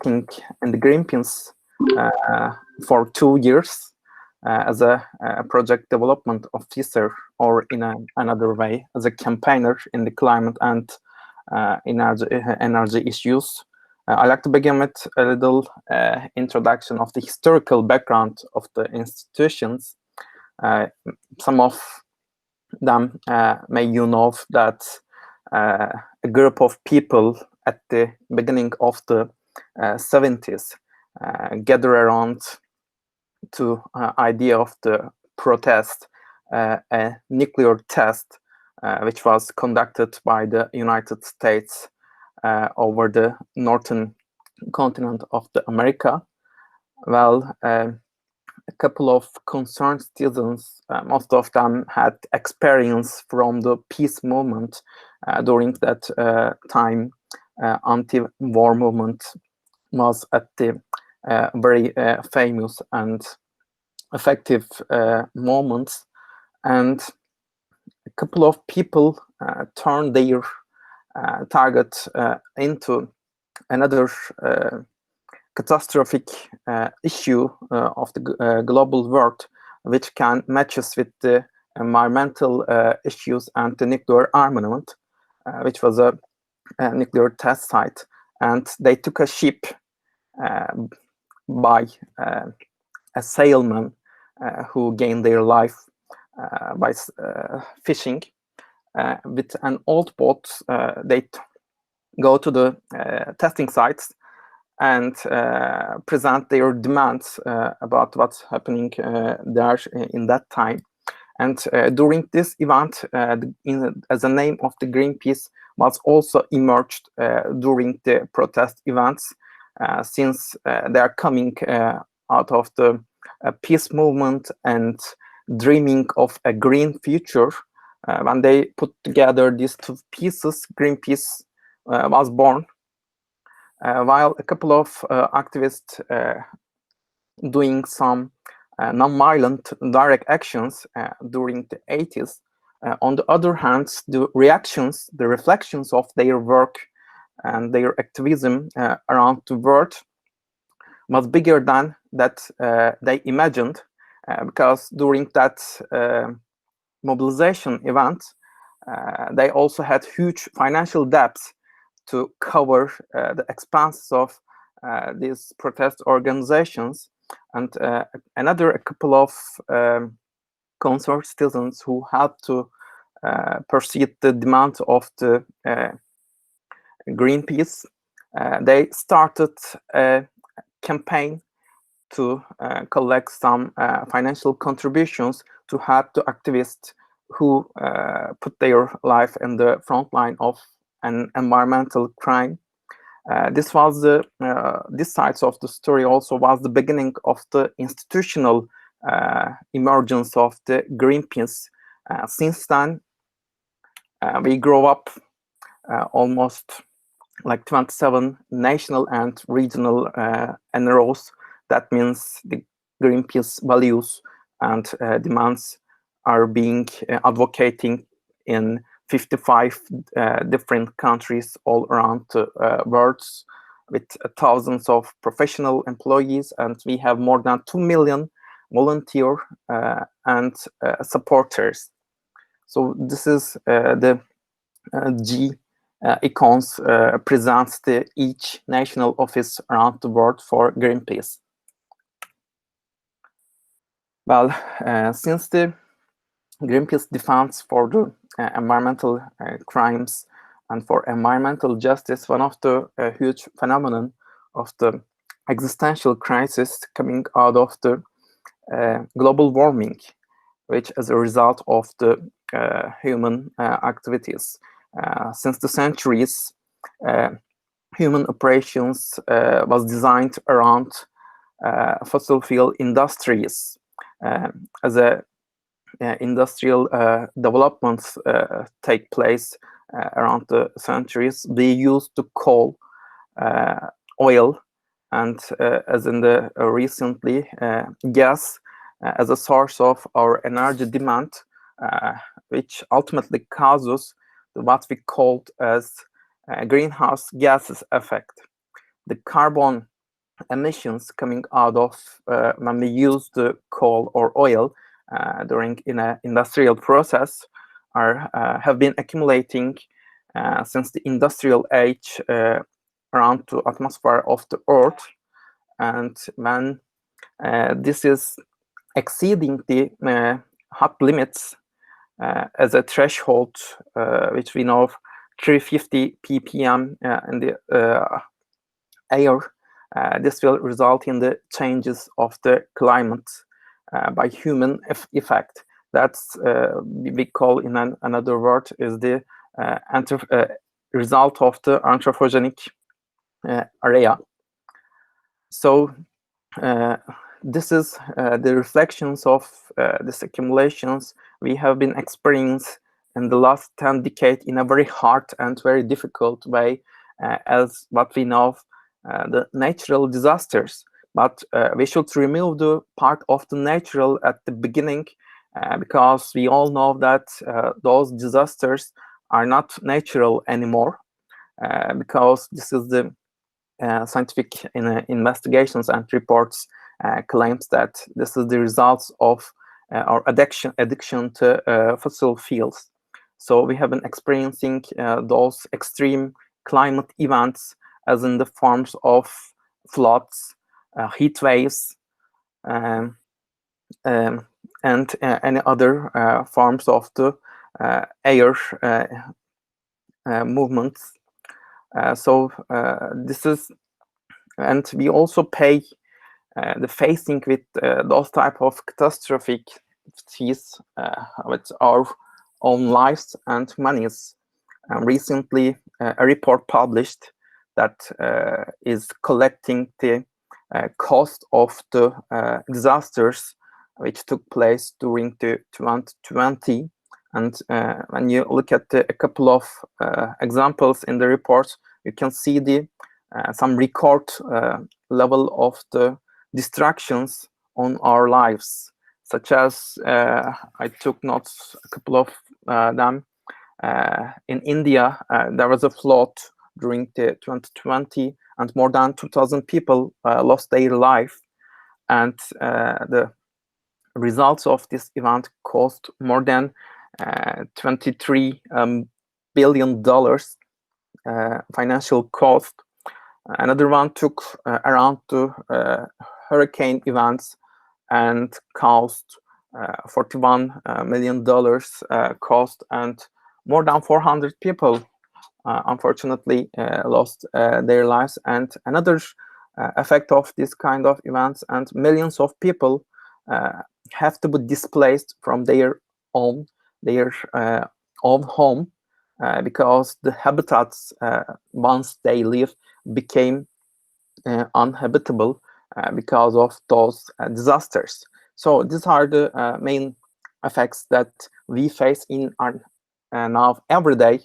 working in the Greenpeace for 2 years as a project development officer, or in another way, as a campaigner in the climate and energy issues. I'd like to begin with a little introduction of the historical background of the institutions. Some of them may you know that a group of people at the beginning of the 70s gather around to idea of the protest, a nuclear test which was conducted by the United States over the northern continent of the America. Well, a couple of concerned citizens, most of them had experience from the peace movement during that time. Anti-war movement was at the very famous and effective moments, and a couple of people turned their target into another catastrophic issue of the global world, which can matches with the environmental issues and the nuclear armament, which was a nuclear test site. And they took a ship by a sailman who gained their life by fishing. With an old boat, they go to the testing sites and present their demands about what's happening there in that time. And during this event, as a name of the Greenpeace was also emerged during the protest events, since they are coming out of the peace movement and dreaming of a green future. When they put together these two pieces, Greenpeace was born. While a couple of activists doing some non-violent direct actions during the 80s, on the other hand, the reflections of their work and their activism around the world was bigger than that they imagined, because during that mobilization event, they also had huge financial debts to cover the expenses of these protest organizations. And a couple of concerned citizens who helped to pursue the demand of the Greenpeace, they started a campaign to collect some financial contributions to help the activists who put their life in the front line of an environmental crime. This was this side of the story also was the beginning of the institutional emergence of the Greenpeace. Since then, we grow up almost like 27 national and regional NROs. That means the Greenpeace values and demands are being advocating in 55 different countries all around the world, with thousands of professional employees, and we have more than 2 million volunteer and supporters. So this is the G icons presents each national office around the world for Greenpeace. Well, since the Greenpeace defense for the environmental crimes and for environmental justice, one of the huge phenomenon of the existential crisis coming out of the global warming, which is a result of the human activities. Since the centuries, human operations was designed around fossil fuel industries. As a industrial developments take place around the centuries, we used to coal, oil, and as in the recently gas as a source of our energy demand, which ultimately causes what we called as greenhouse gases effect. The carbon emissions coming out of when we use the coal or oil during in an industrial process have been accumulating since the industrial age around the atmosphere of the Earth, and when this is exceeding the hot limits as a threshold, which we know of 350 ppm in the air, this will result in the changes of the climate by human effect. That's we call in another word is the result of the anthropogenic area. So this is the reflections of these accumulations we have been experiencing in the last 10 decades in a very hard and very difficult way, as what we know the natural disasters. But we should remove the part of the natural at the beginning, because we all know that those disasters are not natural anymore, because this is the scientific investigations and reports claims that this is the results of our addiction to fossil fuels. So we have been experiencing those extreme climate events as in the forms of floods, heat waves, and any other forms of the air movements. So this is, and we also pay the facing with those type of catastrophic fees with our own lives and monies. Recently, a report published that is collecting the cost of the disasters which took place during the 2020. And when you look at a couple of examples in the report, you can see the some record level of the distractions on our lives, such as I took notes, a couple of them. In India, there was a flood during the 2020, and more than 2,000 people lost their life. And the results of this event cost more than $23 billion financial cost. Another one took around the hurricane events and caused $41 million cost, and more than 400 people unfortunately lost their lives. And another effect of this kind of events, and millions of people have to be displaced from their own home because the habitats once they live became uninhabitable because of those disasters. So these are the main effects that we face in our now every day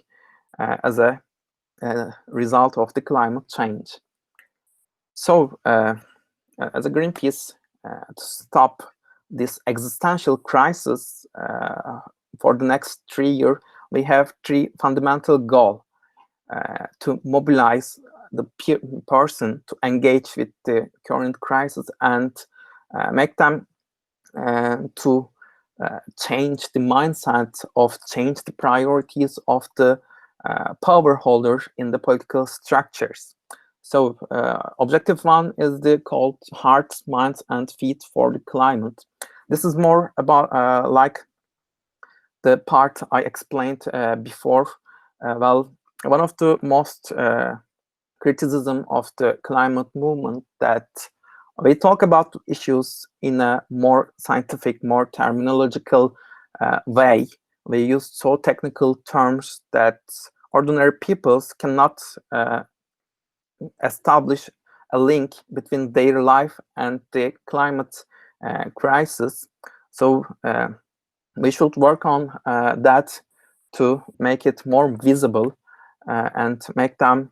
as a result of the climate change. So as a Greenpeace, to stop this existential crisis for the next 3 years, we have 3 fundamental goals: to mobilize the person to engage with the current crisis and make them to change the mindset of change the priorities of the power holders in the political structures. So objective 1 is the called hearts, minds, and feet for the climate. This is more about like the part I explained before. Well, one of the most criticism of the climate movement that we talk about issues in a more scientific, more terminological way. We use so technical terms that ordinary peoples cannot establish a link between their life and the climate crisis. So we should work on that to make it more visible and make them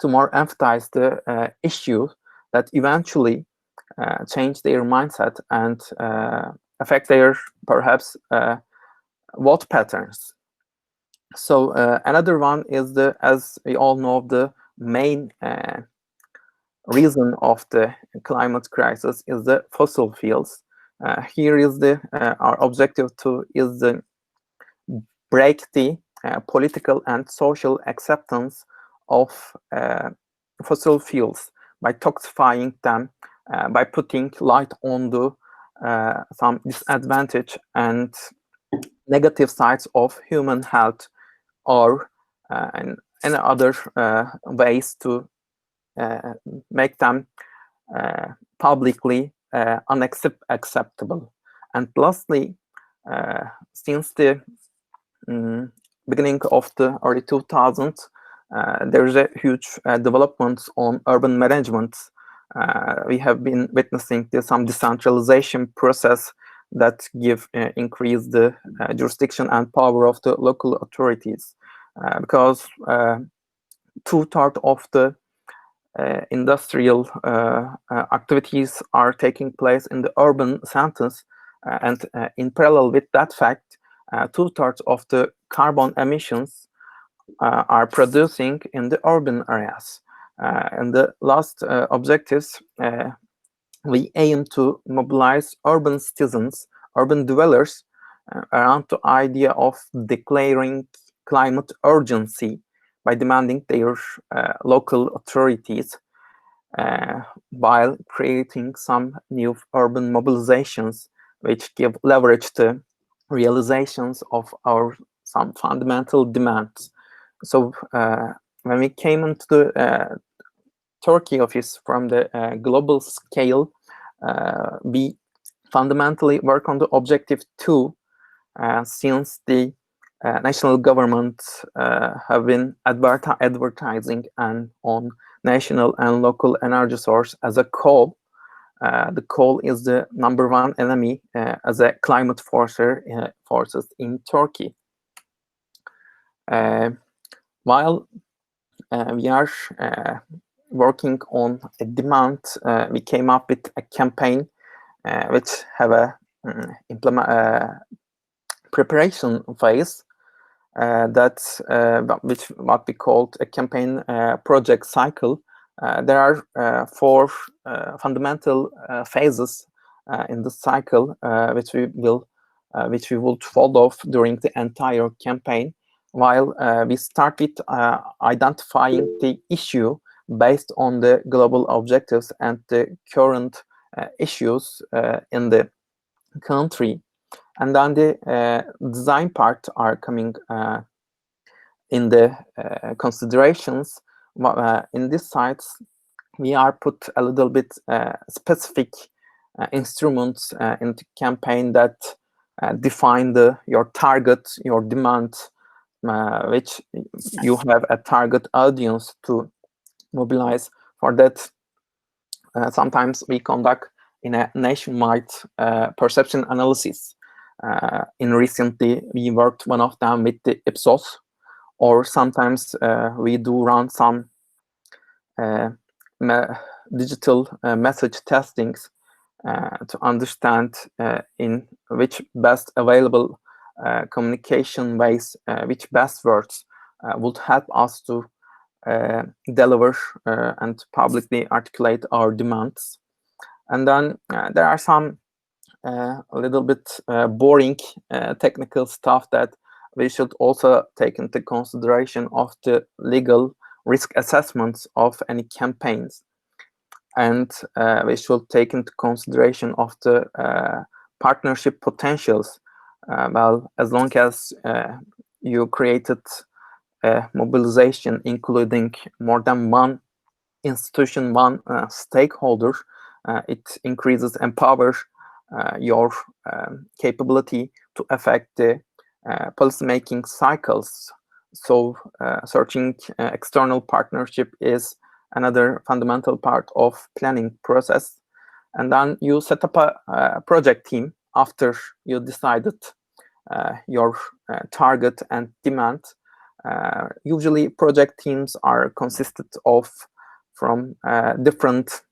to more emphasize the issue that eventually change their mindset and affect their perhaps vote patterns. So another one is the, as we all know, the main reason of the climate crisis is the fossil fuels. Here is our objective is the break the political and social acceptance of fossil fuels by toxifying them, by putting light on the some disadvantage and negative sides of human health, or and other ways to make them publicly unacceptable. And lastly, since the beginning of the early 2000s, there is a huge development on urban management. We have been witnessing some decentralization process that increase the jurisdiction and power of the local authorities, because 2/3 of the industrial activities are taking place in the urban centers, and in parallel with that fact, 2/3 of the carbon emissions are producing in the urban areas. And the last objectives, we aim to mobilize urban citizens, urban dwellers, around the idea of declaring climate urgency by demanding their local authorities, while creating some new urban mobilizations which give leverage to realizations of some fundamental demands. So when we came into the Turkey office from the global scale, we fundamentally work on the objective 2, since the national government have been advertising and on national and local energy source as a coal. The coal is the #1 enemy as a climate forces in Turkey. While we are working on a demand, we came up with a campaign which have a preparation phase, which what we called a campaign project cycle. There are 4 fundamental phases in the cycle, which we will follow during the entire campaign. While we start with identifying the issue based on the global objectives and the current issues in the country, and then the design part are coming in the considerations. In these sites, we are put a little bit specific instruments in the campaign that define your target, your demand, which you have a target audience to mobilize. For that, sometimes we conduct in a nationwide perception analysis. In recently, we worked one of them with the Ipsos, or sometimes we do run some digital message testings to understand in which best available communication ways, which best words would help us to deliver and publicly articulate our demands. And then there are some a little bit boring technical stuff that we should also take into consideration of the legal risk assessments of any campaigns. And we should take into consideration of the partnership potentials. Well, as long as you created a mobilization including more than one institution, one stakeholder, it increases, empowers your capability to affect the policymaking cycles. So searching external partnership is another fundamental part of planning process. And then you set up a project team after you decided your target and demand. Usually project teams are consisted from different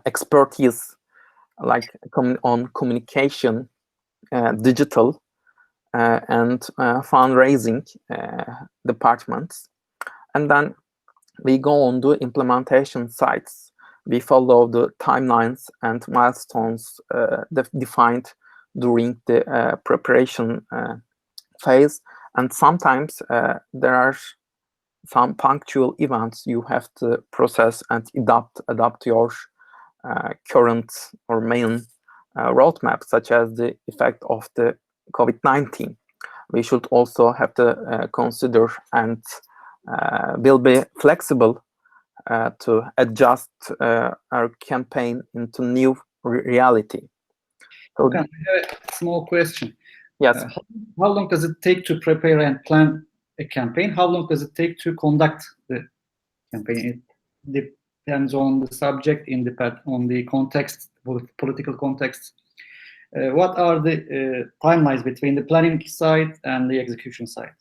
expertise, like on communication, digital, and fundraising departments. And then we go on the implementation sites. We follow the timelines and milestones defined during the preparation phase, and sometimes there are some punctual events you have to process and adapt your current or main roadmap, such as the effect of the COVID-19. We should also have to consider and will be flexible to adjust our campaign into new reality. So, I have a small question. Yes. How long does it take to prepare and plan a campaign? How long does it take to conduct the campaign? It depends on the subject, on the context, political context. What are the timelines between the planning side and the execution side?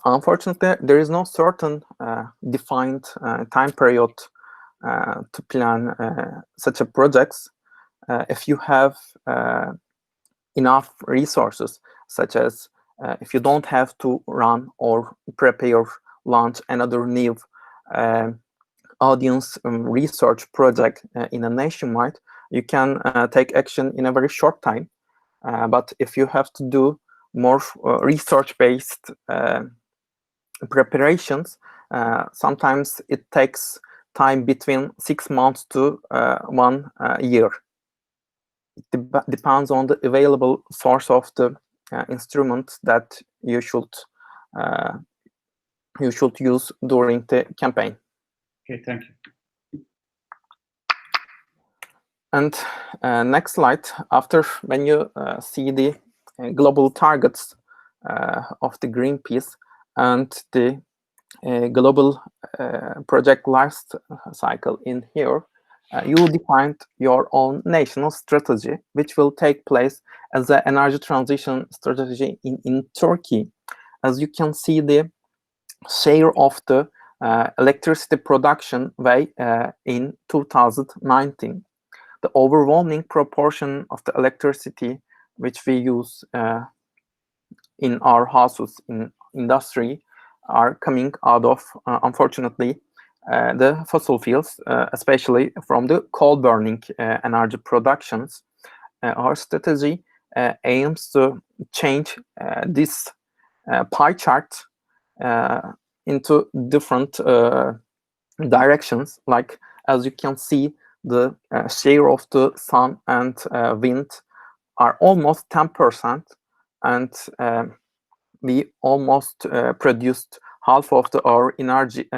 Unfortunately, there is no certain defined time period to plan such a projects. If you have enough resources, such as if you don't have to run or prepare, launch another new audience research project in a nationwide, you can take action in a very short time. But if you have to do more research-based preparations, sometimes it takes time between 6 months to 1 year. It depends on the available source of the instrument that you should use during the campaign. Okay, thank you. And next slide. After when you see the global targets of the Greenpeace and the global project life cycle in here, you define your own national strategy, which will take place as an energy transition strategy in Turkey. As you can see, the share of the electricity production way in 2019. The overwhelming proportion of the electricity which we use in our houses, in industry, are coming out of, unfortunately, the fossil fuels, especially from the coal burning energy productions. Our strategy aims to change this pie chart into different directions. Like, as you can see, the share of the sun and wind are almost 10%, and we almost produced half of our energy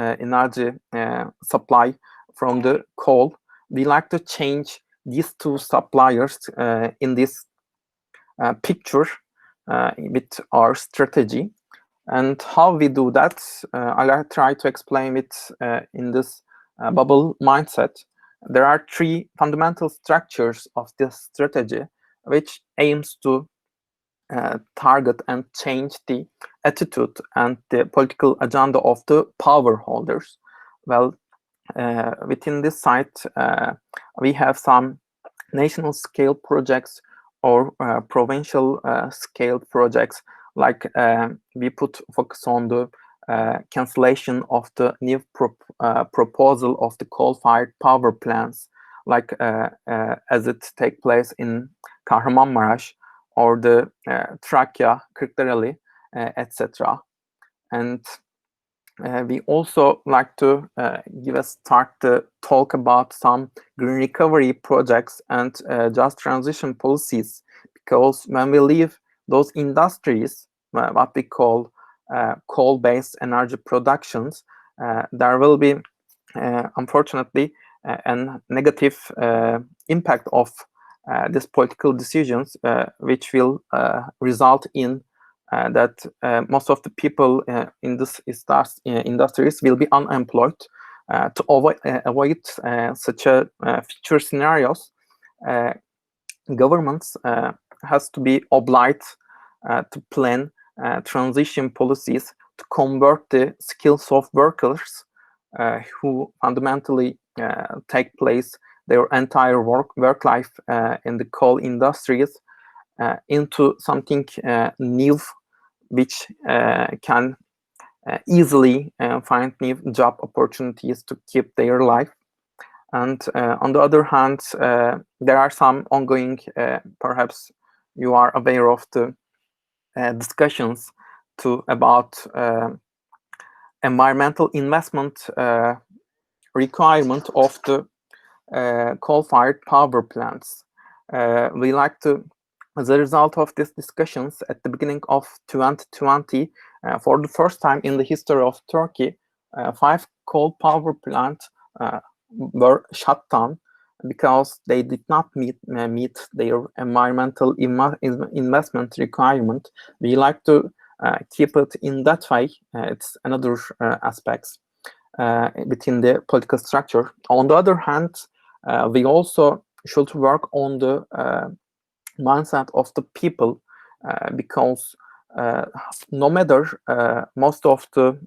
supply from the coal. We like to change these two suppliers in this picture with our strategy. And how we do that, I'll try to explain it in this bubble mindset. There are 3 fundamental structures of this strategy, which aims to target and change the attitude and the political agenda of the power holders. Well, within this site, we have some national scale projects or provincial scale projects. Like we put focus on the cancellation of the new proposal of the coal-fired power plants, like as it take place in Kahramanmaraş or the Trakya, Kırklareli, etc. And we also like to give a start to talk about some green recovery projects and just transition policies, because when we leave those industries, what we call coal-based energy productions, there will be, unfortunately, a negative impact of these political decisions, which will result in that most of the people in this industries will be unemployed. To avoid such a future scenarios, governments has to be obliged to plan transition policies to convert the skills of workers who fundamentally take place their entire work life in the coal industries into something new, which can easily find new job opportunities to keep their life. And on the other hand, there are some ongoing, perhaps you are aware of the discussions about environmental investment requirement of the coal-fired power plants. We like to, as a result of these discussions, at the beginning of 2020, for the first time in the history of Turkey, 5 coal power plants were shut down because they did not meet their environmental investment requirement. We like to keep it in that way. It's another aspects within the political structure. On the other hand, we also should work on the mindset of the people, because no matter most of the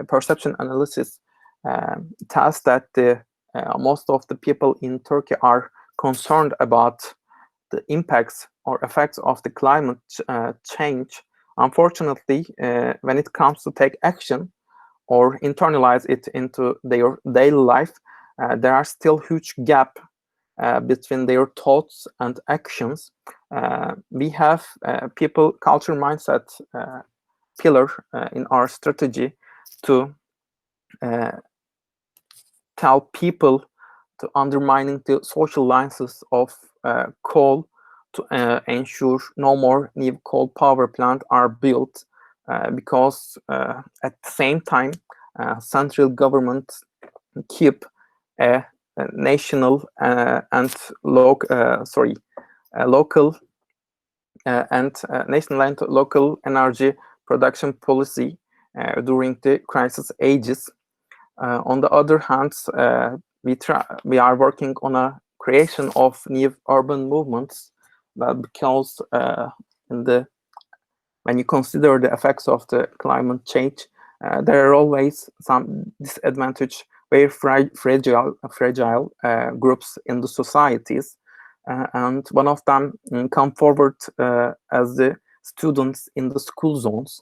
perception analysis tells that most of the people in Turkey are concerned about the impacts or effects of the climate change. Unfortunately, when it comes to take action or internalize it into their daily life, there are still huge gap between their thoughts and actions. We have people culture mindset pillar in our strategy to tell people to undermining the social licenses of coal to ensure no more new coal power plants are built, because at the same time central government keep a national and local and national and local energy production policy during the crisis ages. On the other hand, we are working on a creation of new urban movements, because when you consider the effects of the climate change, there are always some disadvantaged, very fragile groups in the societies, and one of them come forward as the students in the school zones,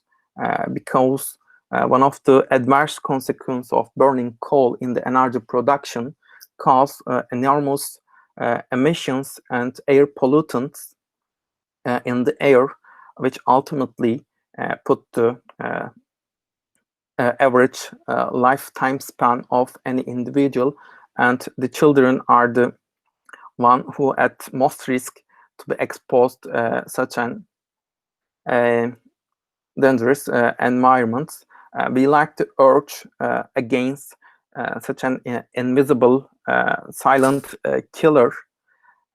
because one of the adverse consequences of burning coal in the energy production cause enormous emissions and air pollutants in the air, which ultimately put the average lifetime span of any individual, and the children are the one who at most risk to be exposed such an dangerous environments. We like to urge against such an invisible silent killer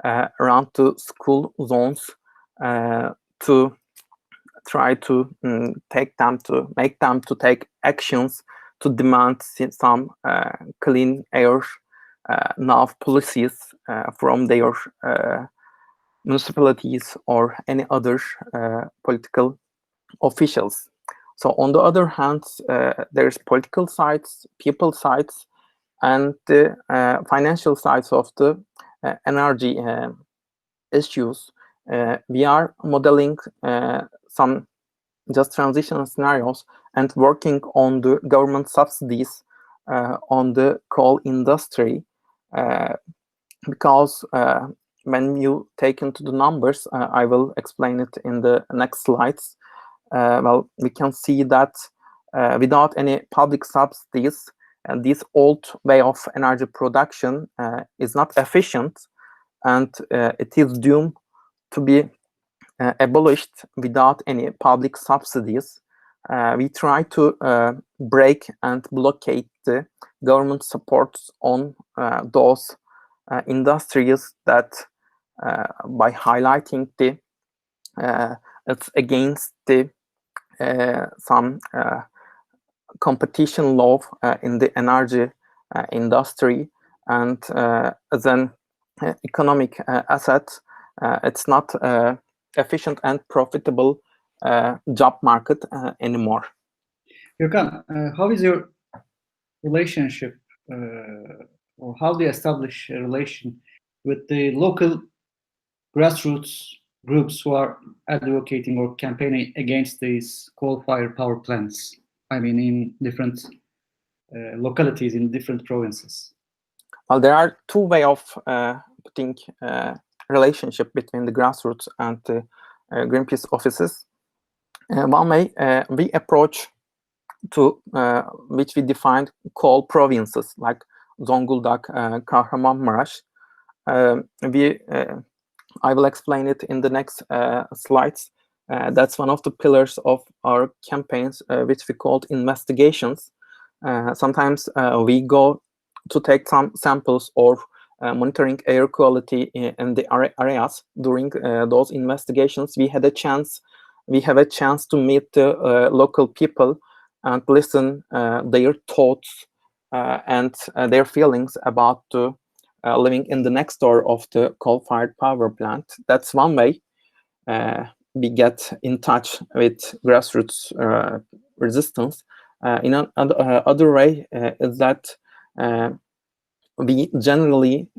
around the school zones, to try to make them to take actions to demand some clean air now policies from their municipalities or any other political officials. So on the other hand, there's political sides, people sides, and the financial sides of the energy issues. We are modeling some just transitional scenarios and working on the government subsidies on the coal industry, because when you take into the numbers, I will explain it in the next slides. Well, we can see that without any public subsidies, this old way of energy production is not efficient, and it is doomed to be abolished without any public subsidies. We try to break and blockade the government supports on those industries that by highlighting the it's against the some competition law in the energy industry, and as an economic asset, it's not efficient and profitable job market anymore. Gökhan, how is your relationship, or how do you establish a relation with the local grassroots groups who are advocating or campaigning against these coal-fired power plants? I mean, in different localities, in different provinces? Well, there are two ways of putting relationship between the grassroots and the Greenpeace offices. One way we approach to which we defined call provinces like Zonguldak, Kahramanmaraş. I will explain it in the next slides. That's one of the pillars of our campaigns, which we called investigations. Sometimes we go to take some samples or monitoring air quality in the areas. During those investigations, we have a chance to meet the local people and listen their thoughts and their feelings about living in the next door of the coal-fired power plant. That's one way we get in touch with grassroots resistance. In other way is that we generally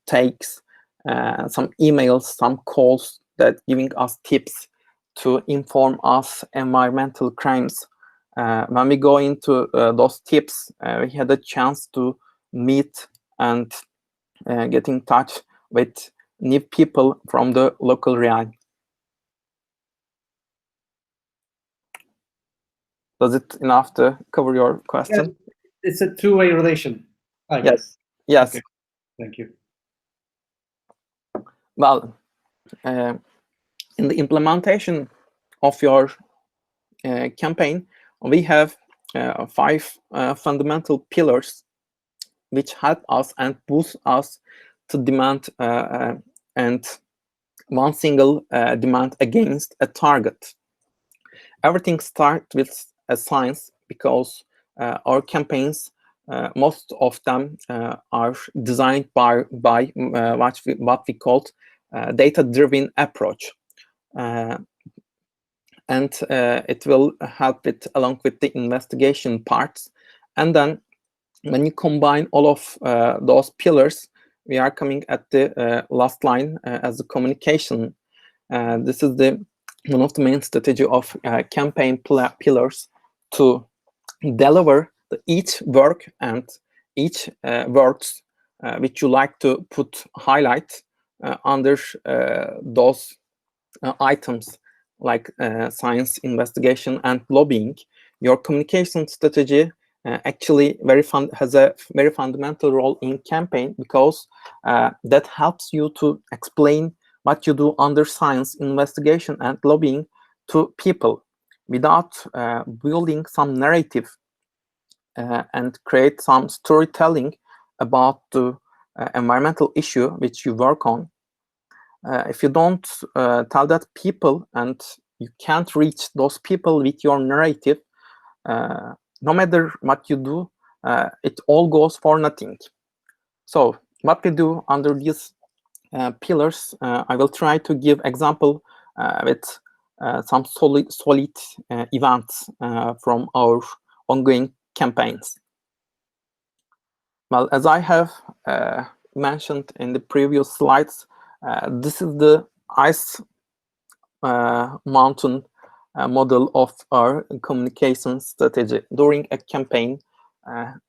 takes some emails, some calls that giving us tips to inform us environmental crimes. When we go into those tips, we had a chance to meet and get in touch with new people from the local realm. Does it enough to cover your question? Yes, it's a two-way relation, I guess. Yes. Okay. Thank you. Well, in the implementation of your campaign, we have 5 fundamental pillars which help us and boost us to demand and one single demand against a target. Everything starts with a science, because our campaigns, most of them are designed by what we called data-driven approach. And it will help it along with the investigation parts. And then when you combine all of those pillars, we are coming at the last line as the communication. This is one of the main strategy of campaign pillars, to deliver each work and each words which you like to highlight under those items like science, investigation, and lobbying. Your communication strategy actually has a very fundamental role in campaign, because that helps you to explain what you do under science, investigation, and lobbying to people without building some narrative and create some storytelling about the environmental issue which you work on. If you don't tell that people, and you can't reach those people with your narrative, no matter what you do, it all goes for nothing. So what we do under these pillars, I will try to give example with some solid events from our ongoing campaigns. Well, as I have mentioned in the previous slides, this is the ice mountain model of our communication strategy. During a campaign,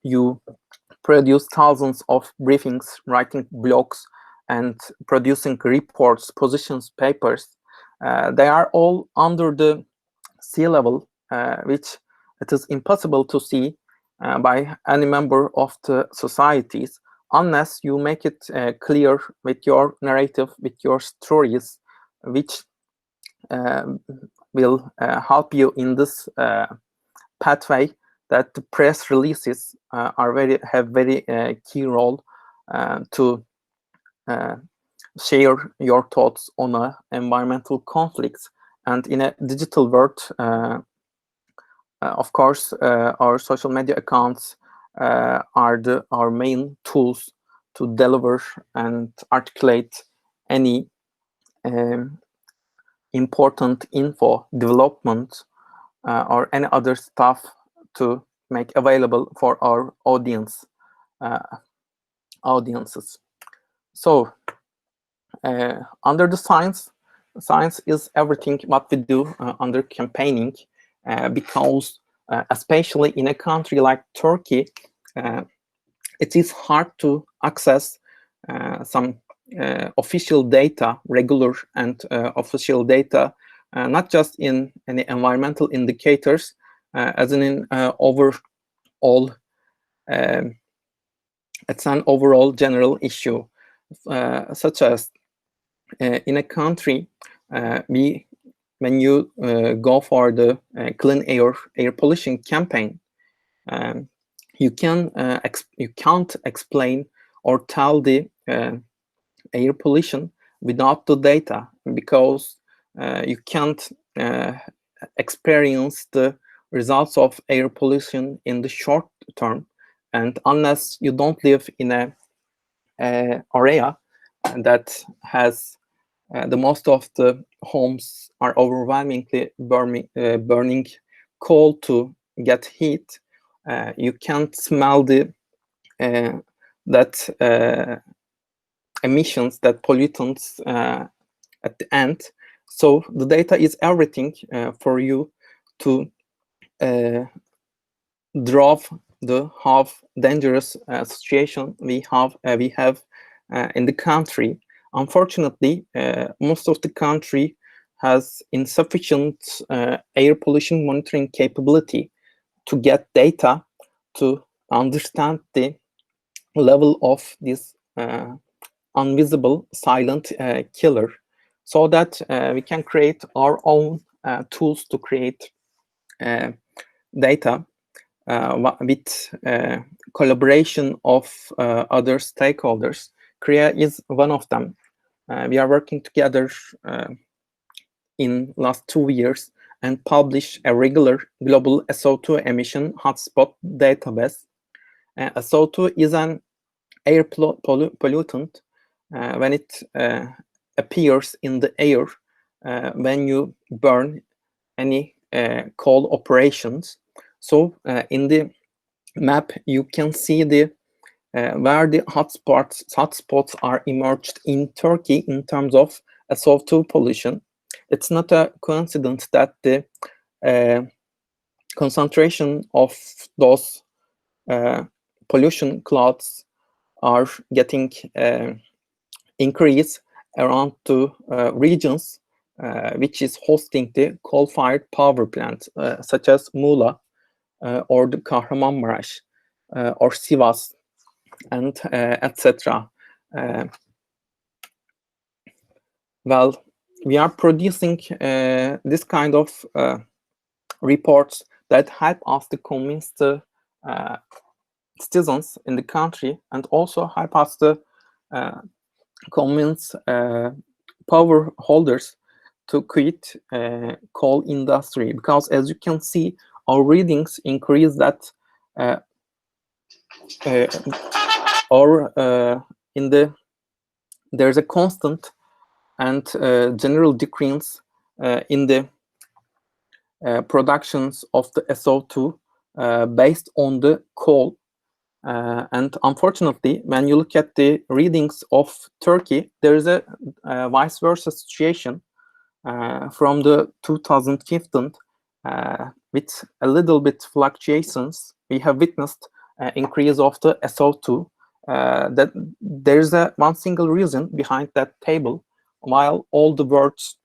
you produce thousands of briefings, writing blogs, and producing reports, positions, papers. They are all under the sea level, which it is impossible to see by any member of the societies, unless you make it clear with your narrative, with your stories, which will help you in this pathway that the press releases have very key role to share your thoughts on environmental conflicts. And in a digital world, of course, our social media accounts are our main tools to deliver and articulate any important info, development, or any other stuff to make available for our audiences. So under the science is everything what we do under campaigning, because especially in a country like Turkey, it is hard to access some official data, regular and official data, not just in any environmental indicators, as in overall, it's an overall general issue, such as in a country, when you go for the clean air pollution campaign, you can't explain or tell the air pollution without the data, because you can't experience the results of air pollution in the short term, and unless you don't live in a area that has the most of the homes are overwhelmingly burning coal to get heat, you can't smell the emissions, that pollutants at the end. So the data is everything for you to draw how dangerous situation we have in the country. Unfortunately, most of the country has insufficient air pollution monitoring capability to get data to understand the level of this invisible silent killer, so that we can create our own tools to create data with collaboration of other stakeholders. Korea is one of them. We are working together in last 2 years and publish a regular global SO2 emission hotspot database. SO2 is an air pollutant when it appears in the air when you burn any coal operations. So in the map, you can see the where the hotspots are emerged in Turkey in terms of SO2 pollution. It's not a coincidence that the concentration of those pollution clouds are getting increased around the regions which is hosting the coal-fired power plants, such as Muğla or the Kahramanmaraş or Sivas, and etc. Well, we are producing this kind of reports that help us to convince the citizens in the country, and also help us to convince power holders to quit coal industry, because as you can see, our readings increase that there's a constant and general decrease in the productions of the SO2 based on the coal. And unfortunately, when you look at the readings of Turkey, there is a vice versa situation from the 2015 with a little bit fluctuations. We have witnessed increase of the SO2. That there's one single reason behind that table. While all the world's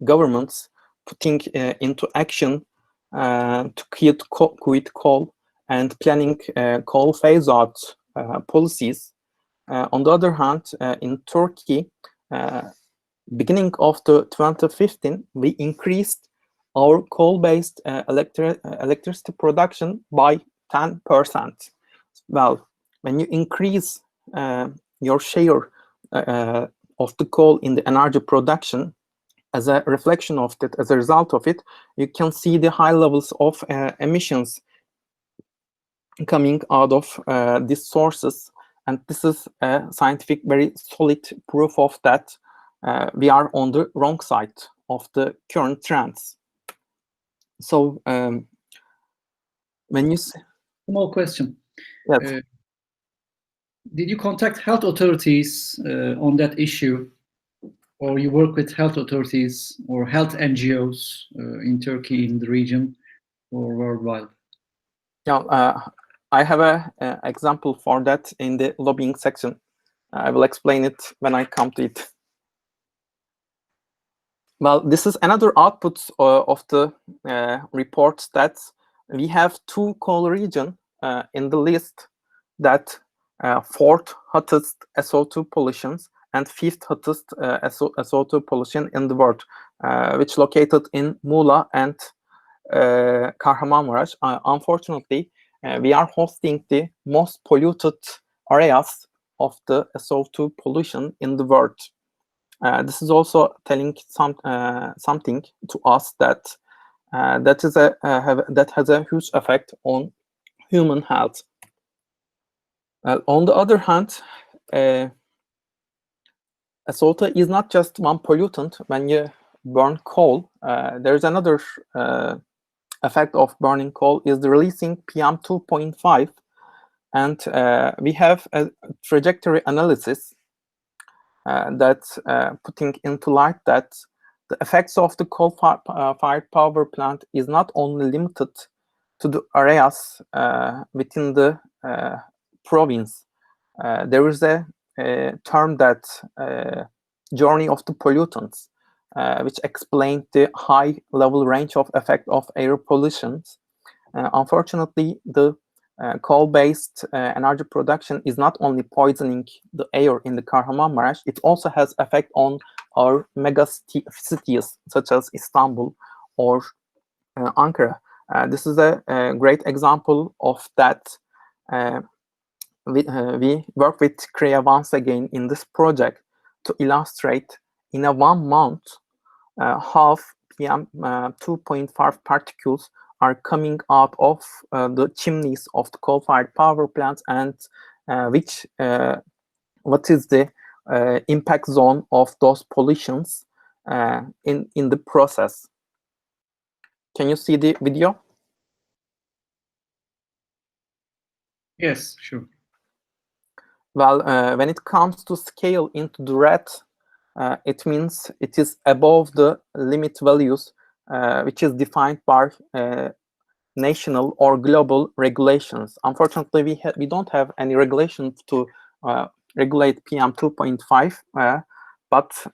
governments putting into action to quit coal and planning coal phase-out policies, on the other hand, in Turkey, beginning of the 2015, we increased our coal-based electricity production by 10%. Well, when you increase your share of the coal in the energy production, as a reflection of that, as a result of it, you can see the high levels of emissions coming out of these sources. And this is a scientific, very solid proof of that we are on the wrong side of the current trends. So when you say... Small question. Yes. Did you contact health authorities on that issue, or you work with health authorities or health NGOs in Turkey, in the region, or worldwide? Yeah, I have a example for that in the lobbying section. I will explain it when I come to it. Well, this is another output of the report that we have 2 coal regions in the list that 4th hottest SO2 pollutions and 5th hottest SO2 pollution in the world, which located in Muğla and Kahramanmaraş. Unfortunately, we are hosting the most polluted areas of the SO2 pollution in the world. This is also telling something to us that that has a huge effect on human health. On the other hand, SO2 is not just one pollutant. When you burn coal, there is another effect of burning coal is the releasing PM2.5, and we have a trajectory analysis that putting into light that the effects of the coal-fired power plant is not only limited to the areas within the province. There is a term that journey of the pollutants, which explained the high level range of effect of air pollution. Unfortunately, the coal-based energy production is not only poisoning the air in the Kahramanmaraş, it also has effect on our mega cities such as Istanbul or Ankara. This is a great example of that. We work with CREA once again in this project to illustrate in a 1 month how PM2.5 particles are coming out of the chimneys of the coal-fired power plants, and what is the impact zone of those pollutions in the process. Can you see the video? Yes, sure. Well, when it comes to scale into the red, it means it is above the limit values, which is defined by national or global regulations. Unfortunately, we don't have any regulations to regulate PM2.5, but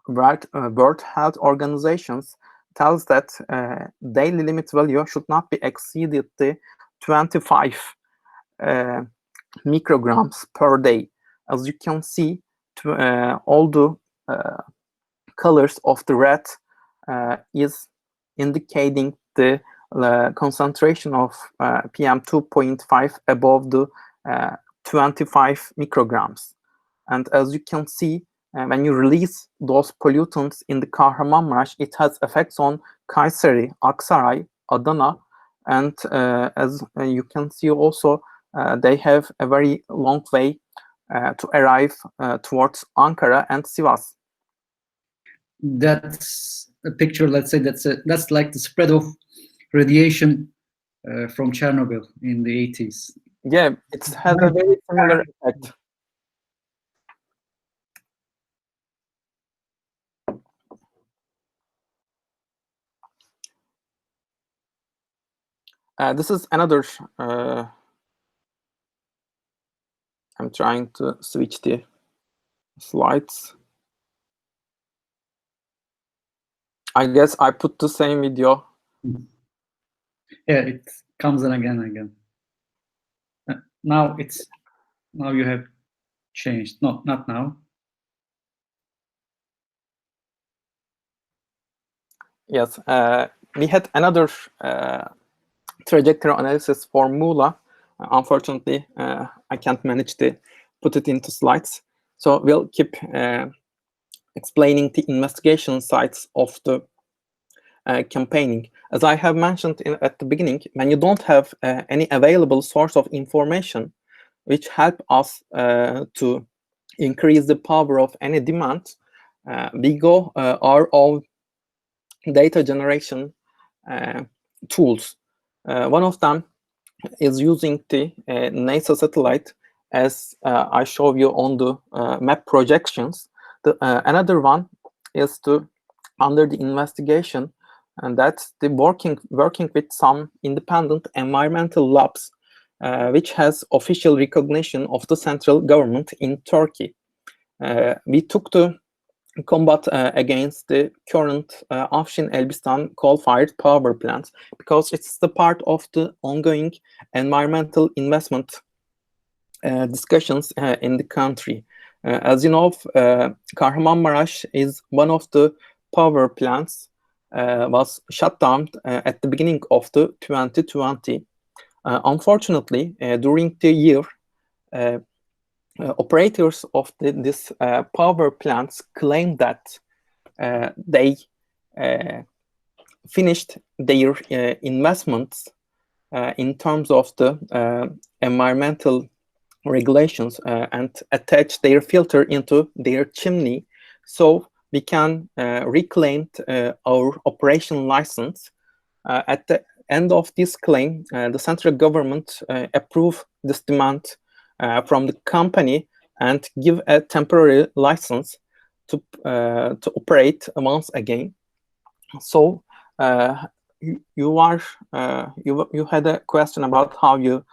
World Health Organizations tells that daily limit value should not be exceeded the 25 micrograms per day. As you can see, all the colors of the red is indicating the concentration of PM2.5 above the 25 micrograms. And as you can see, when you release those pollutants in the Kahramanmaraş, it has effects on Kayseri, Aksaray, Adana, and as you can see also, they have a very long way to arrive towards Ankara and Sivas. That's a picture. Let's say that's like the spread of radiation from Chernobyl in the 80s. Yeah, it has a very similar effect. This is another. I'm trying to switch the slides. I guess I put the same video. Yeah, it comes in again and again. Now you have changed. No, not now. Yes, we had another trajectory analysis for Muğla. Unfortunately, I can't manage to put it into slides. So we'll keep explaining the investigation sites of the campaigning. As I have mentioned at the beginning, when you don't have any available source of information which help us to increase the power of any demand, we go our own data generation tools. One of them is using the NASA satellite, as I show you on the map projections. Another one is to, under the investigation, and that's the working with some independent environmental labs, which has official recognition of the central government in Turkey. We took to combat against the current Afshin Elbistan coal-fired power plants because it's the part of the ongoing environmental investment discussions in the country. As you know, Kahramanmaraş is one of the power plants was shut down at the beginning of the 2020. Unfortunately, during the year, operators of this power plants claim that they finished their investments in terms of the environmental regulations and attach their filter into their chimney, so we can reclaim our operation license. At the end of this claim, the central government approved this demand from the company and give a temporary license to operate once again. So you had a question about how you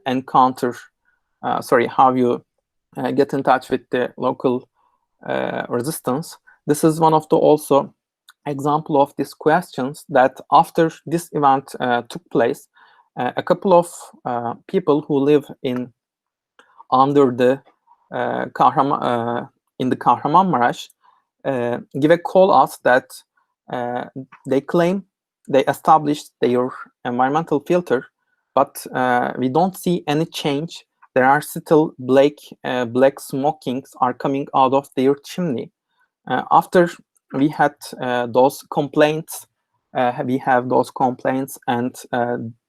encounter. How you get in touch with the local resistance. This is one of the also example of these questions, that after this event took place, a couple of people who live under the in the Kahramanmaraş give a call us that they claim they established their environmental filter, but we don't see any change. There are still black smokings are coming out of their chimney. After we had those complaints, we have those complaints, and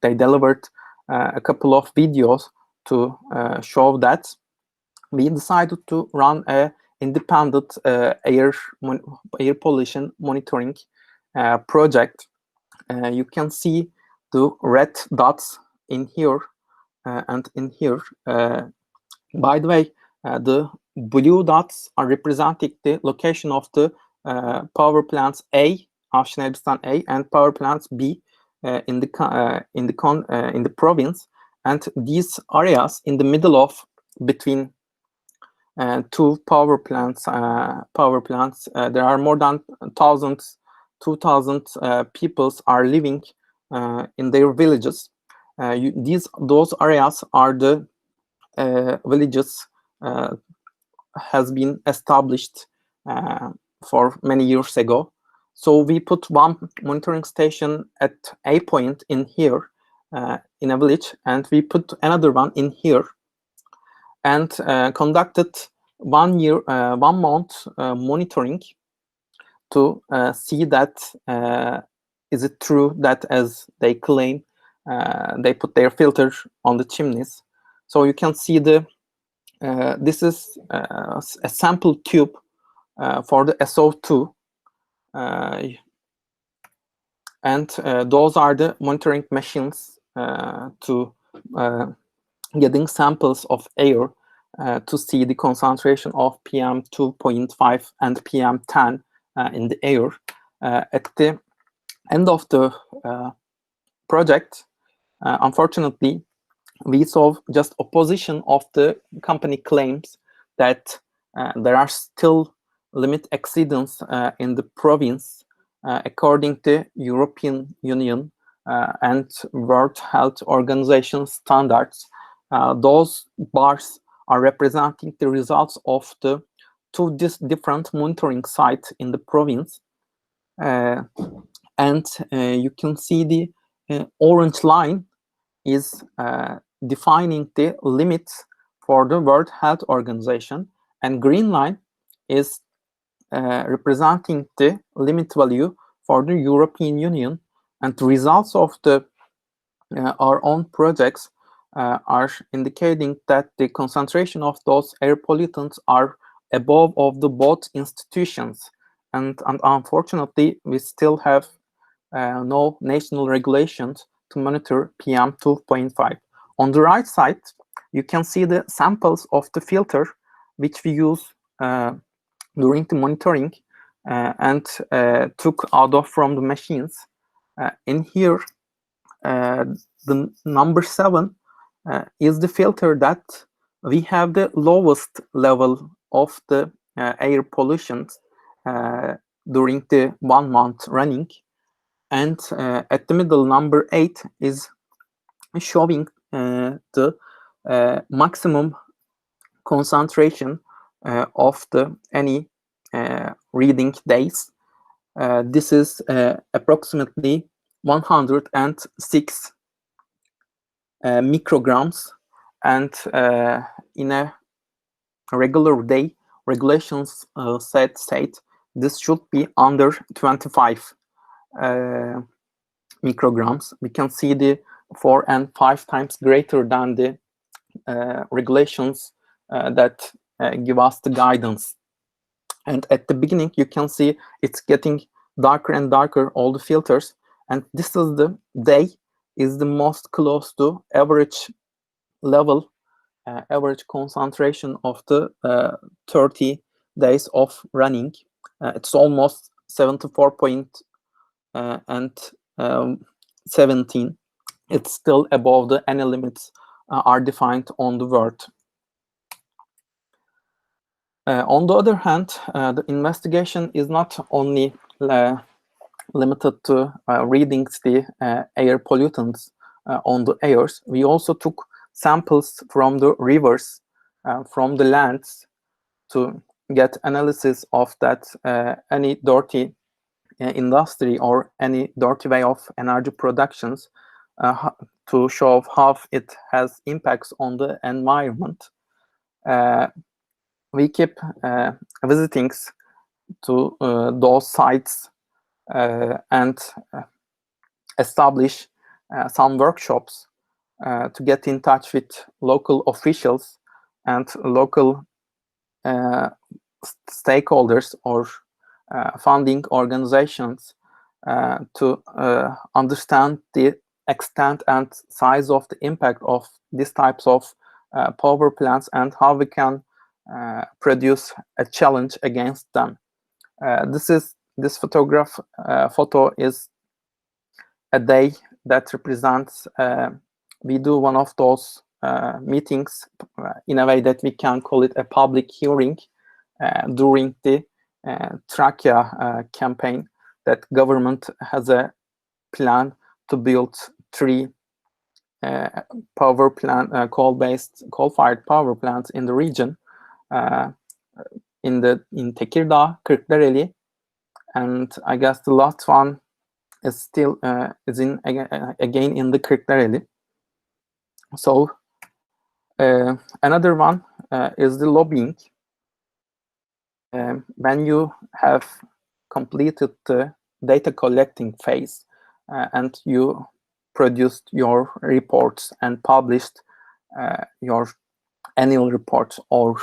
they delivered a couple of videos to show that. We decided to run a independent air pollution monitoring project. You can see the red dots in here and in here. By the way, the blue dots are representing the location of the power plants A, Afshin Elbistan A, and power plants B in the province. And these areas in the middle of between two power plants, there are more than 2,000 people are living in their villages. Those areas are the villages has been established for many years ago. So we put one monitoring station at a point in here in a village, and we put another one in here, and conducted 1 month monitoring to see that is it true that, as they claim, they put their filter on the chimneys. So you can see this is a sample tube for the SO2, and those are the monitoring machines to getting samples of air to see the concentration of PM2.5 and PM10 in the air. At the end of the project, unfortunately, we saw just opposition of the company claims that there are still limit exceedance in the province according to European Union and World Health Organization standards. Those bars are representing the results of the two different monitoring sites in the province. And you can see the orange line is defining the limits for the World Health Organization, and green line is representing the limit value for the European Union. And the results of our own projects are indicating that the concentration of those air pollutants are above of the both institutions. And unfortunately, we still have no national regulations to monitor PM2.5. On the right side, you can see the samples of the filter which we use during the monitoring. and took out of from the machines. In here, the number 7 is the filter that we have the lowest level of the air pollution during the 1 month running. And at the middle, number 8 is showing the maximum concentration of the any reading days. This is approximately 106 micrograms, and in a regular day, regulations state this should be under 25 micrograms. We can see the 4 and 5 times greater than the regulations that give us the guidance. And at the beginning, you can see it's getting darker and darker, all the filters. And this is the day is the most close to average level, average concentration of the 30 days of running. It's almost 74.17. It's still above the any limits are defined on the word. On the other hand, the investigation is not only limited to readings the air pollutants on the airs. We also took samples from the rivers, from the lands, to get analysis of that any dirty industry or any dirty way of energy productions, to show how it has impacts on the environment. We keep visiting to those sites and establish some workshops to get in touch with local officials and local stakeholders or funding organizations to understand the extent and size of the impact of these types of power plants and how we can produce a challenge against them. This photo is a day that represents we do one of those meetings in a way that we can call it a public hearing during the Trakya campaign, that government has a plan to build 3 power plant, coal-fired power plants in the region, in Tekirdağ, Kırklareli, and I guess the last one is still is in again in the Kırklareli. So another one is the lobbying. When you have completed the data collecting phase and you produced your reports and published your annual reports or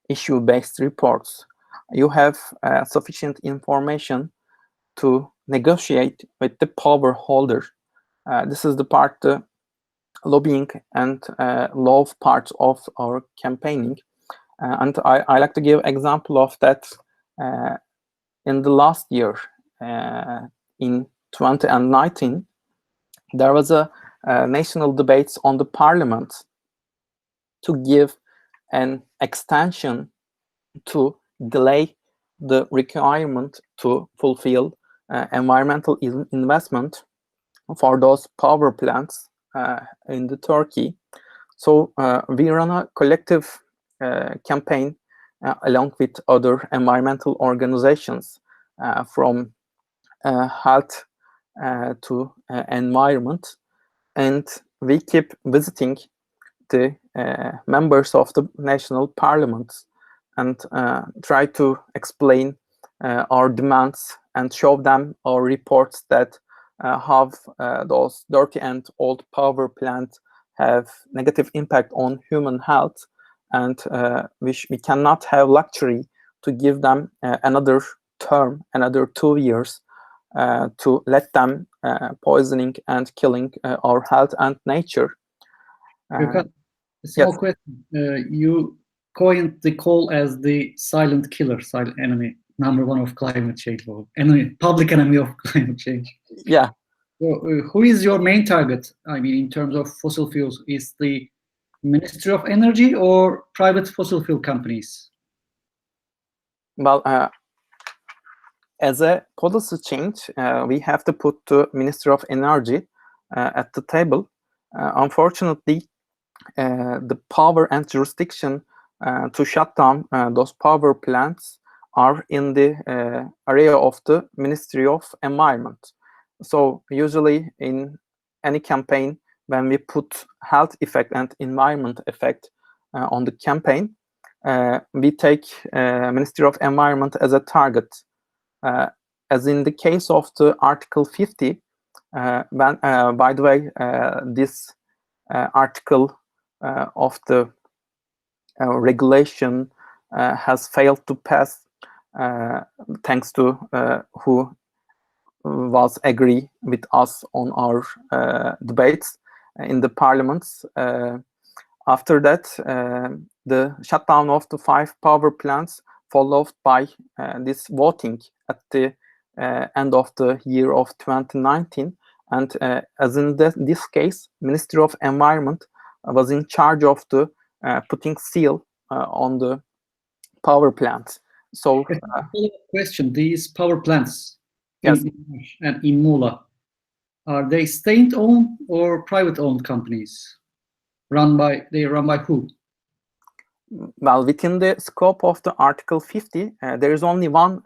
issue-based reports, you have sufficient information to negotiate with the power holder. This is the part, the lobbying and law part of our campaigning. And I like to give example of that in the last year, in 2019, there was a national debates on the parliament to give an extension to delay the requirement to fulfill environmental investment for those power plants in the Turkey. So we run a collective campaign along with other environmental organizations, from health to environment, and we keep visiting the members of the national parliaments and try to explain our demands and show them our reports that have those dirty and old power plants have negative impact on human health, and we cannot have luxury to give them another term, another 2 years, to let them poisoning and killing our health and nature. Gökhan, a small question. You coined the coal as the silent killer, silent enemy. number one of climate change, or public enemy of climate change. Yeah. So, who is your main target? I mean, in terms of fossil fuels, is the Ministry of Energy or private fossil fuel companies? Well, as a policy change, we have to put the Ministry of Energy at the table. Unfortunately, the power and jurisdiction to shut down those power plants are in the area of the Ministry of Environment. So usually in any campaign, when we put health effect and environment effect on the campaign, we take Ministry of Environment as a target. As in the case of the Article 50, by the way, this article of the regulation has failed to pass thanks to who was agree with us on our debates in the parliaments. After that, the shutdown of the 5 power plants followed by this voting at the end of the year of 2019. And as in this case, Ministry of Environment was in charge of the putting seal on the power plants. So, question: these power plants yes, in Muğla, are they state-owned or private-owned companies? They run by who? Well, within the scope of the Article 50, there is only one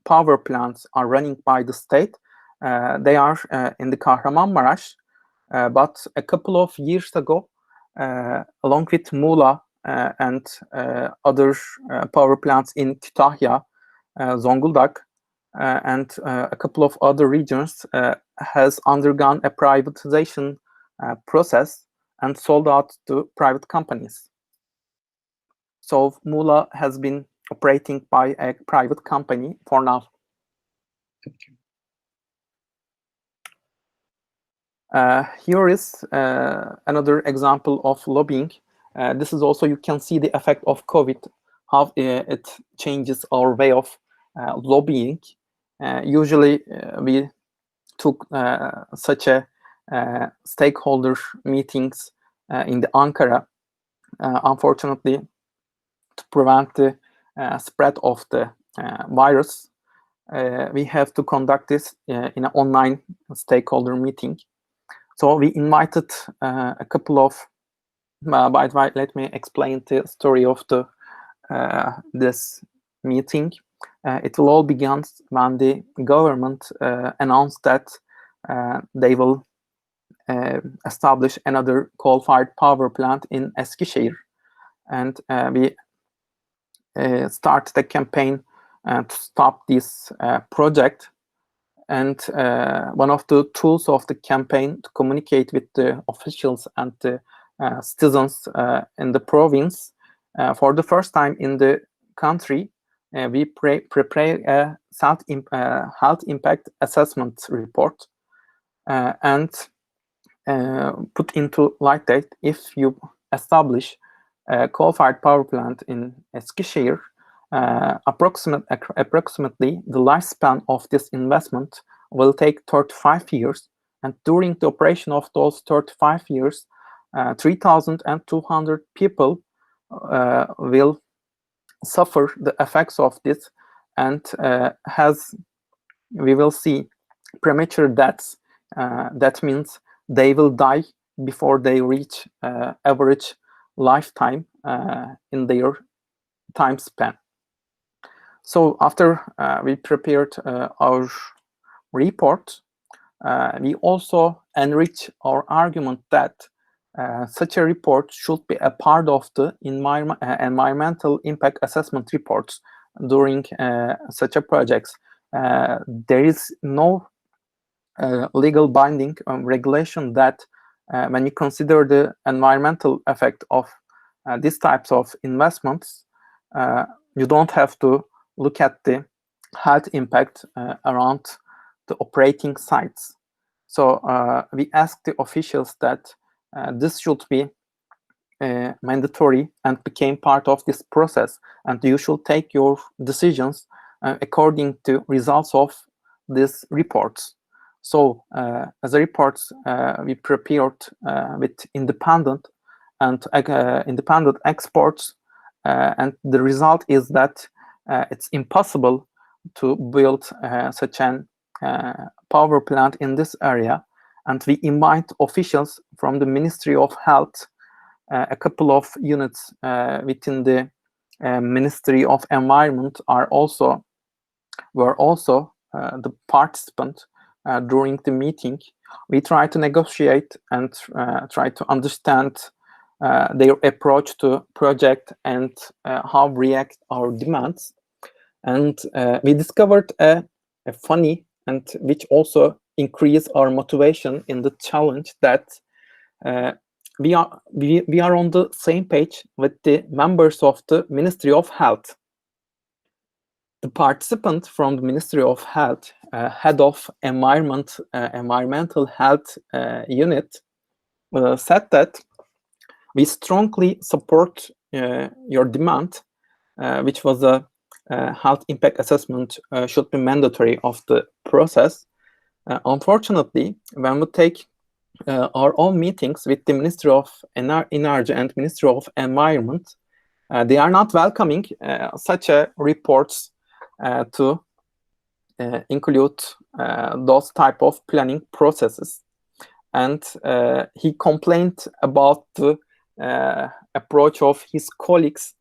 power plants are running by the state. They are in the Kahramanmaraş, but a couple of years ago, along with Muğla and other power plants in Kütahya, Zonguldak, and a couple of other regions has undergone a privatization process and sold out to private companies. So Muğla has been operating by a private company for now. Here is another example of lobbying. This is also, you can see the effect of COVID, how it changes our way of lobbying. Usually we took such a stakeholder meetings in the Ankara. Unfortunately, to prevent the spread of the virus, we have to conduct this in an online stakeholder meeting. So we invited a couple of, by the way, let me explain the story of the this meeting. It will all begin when the government announced that they will establish another coal-fired power plant in Eskişehir. And we started a campaign to stop this project. And one of the tools of the campaign to communicate with the officials and the citizens in the province, for the first time in the country, we prepare a health impact assessment report and put into light that if you establish a coal-fired power plant in Eskişehir, approximately the lifespan of this investment will take 35 years, and during the operation of those 35 years, 3,200 people will suffer the effects of this, and we will see premature deaths. That means they will die before they reach average lifetime in their time span. So after we prepared our report, we also enrich our argument that such a report should be a part of the environmental impact assessment reports during such a projects. There is no legal binding regulation that when you consider the environmental effect of these types of investments, you don't have to look at the health impact around the operating sites. So we asked the officials that this should be mandatory and became part of this process, and you should take your decisions according to results of these reports. So as a reports we prepared with independent experts, and the result is that it's impossible to build such an power plant in this area, and we invite officials from the Ministry of Health. A couple of units within the Ministry of Environment were also the participant during the meeting. We try to negotiate and try to understand their approach to project and how react our demands. And we discovered a funny and which also increase our motivation in the challenge that we are on the same page with the members of the Ministry of Health. The participant from the Ministry of Health, head of environmental health unit, said that we strongly support your demand, which was a health impact assessment should be mandatory of the process. Unfortunately, when we take our own meetings with the Ministry of Energy and Ministry of Environment, they are not welcoming such reports to include those type of planning processes. And he complained about the approach of his colleagues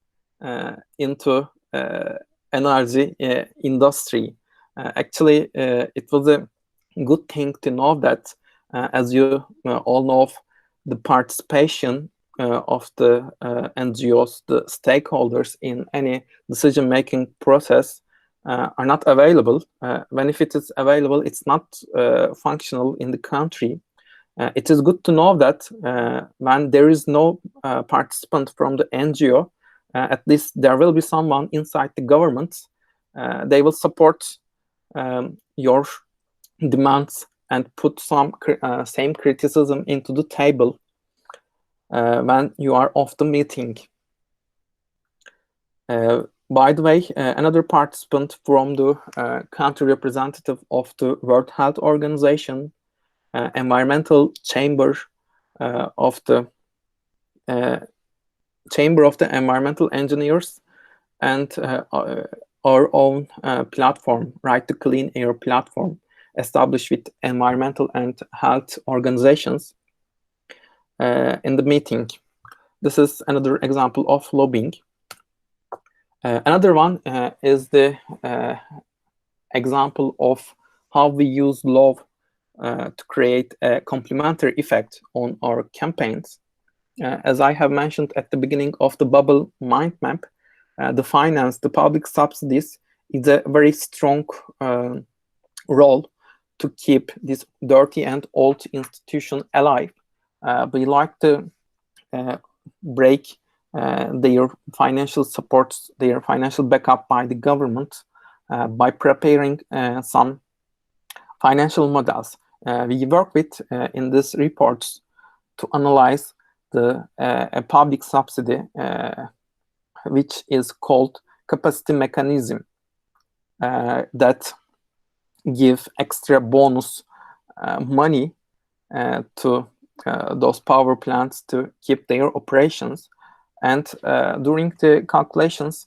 into energy industry. Actually, it was a good thing to know that, as you all know, the participation of the NGOs, the stakeholders in any decision-making process are not available. When if it is available, it's not functional in the country. It is good to know that when there is no participant from the NGO, at least there will be someone inside the government. They will support your demands and put some same criticism into the table when you are off the meeting. By the way, another participant from the country representative of the World Health Organization, environmental chamber of the Chamber of the Environmental Engineers, and our own platform, Right to Clean Air platform, established with environmental and health organizations in the meeting. This is another example of lobbying. Another one is the example of how we use law to create a complementary effect on our campaigns. As I have mentioned at the beginning of the bubble mind map, the public subsidies is a very strong role to keep this dirty and old institution alive. We like to break their financial supports, their financial backup by the government by preparing some financial models. We work with in these reports to analyze the public subsidy, which is called capacity mechanism, that give extra bonus money to those power plants to keep their operations. And during the calculations,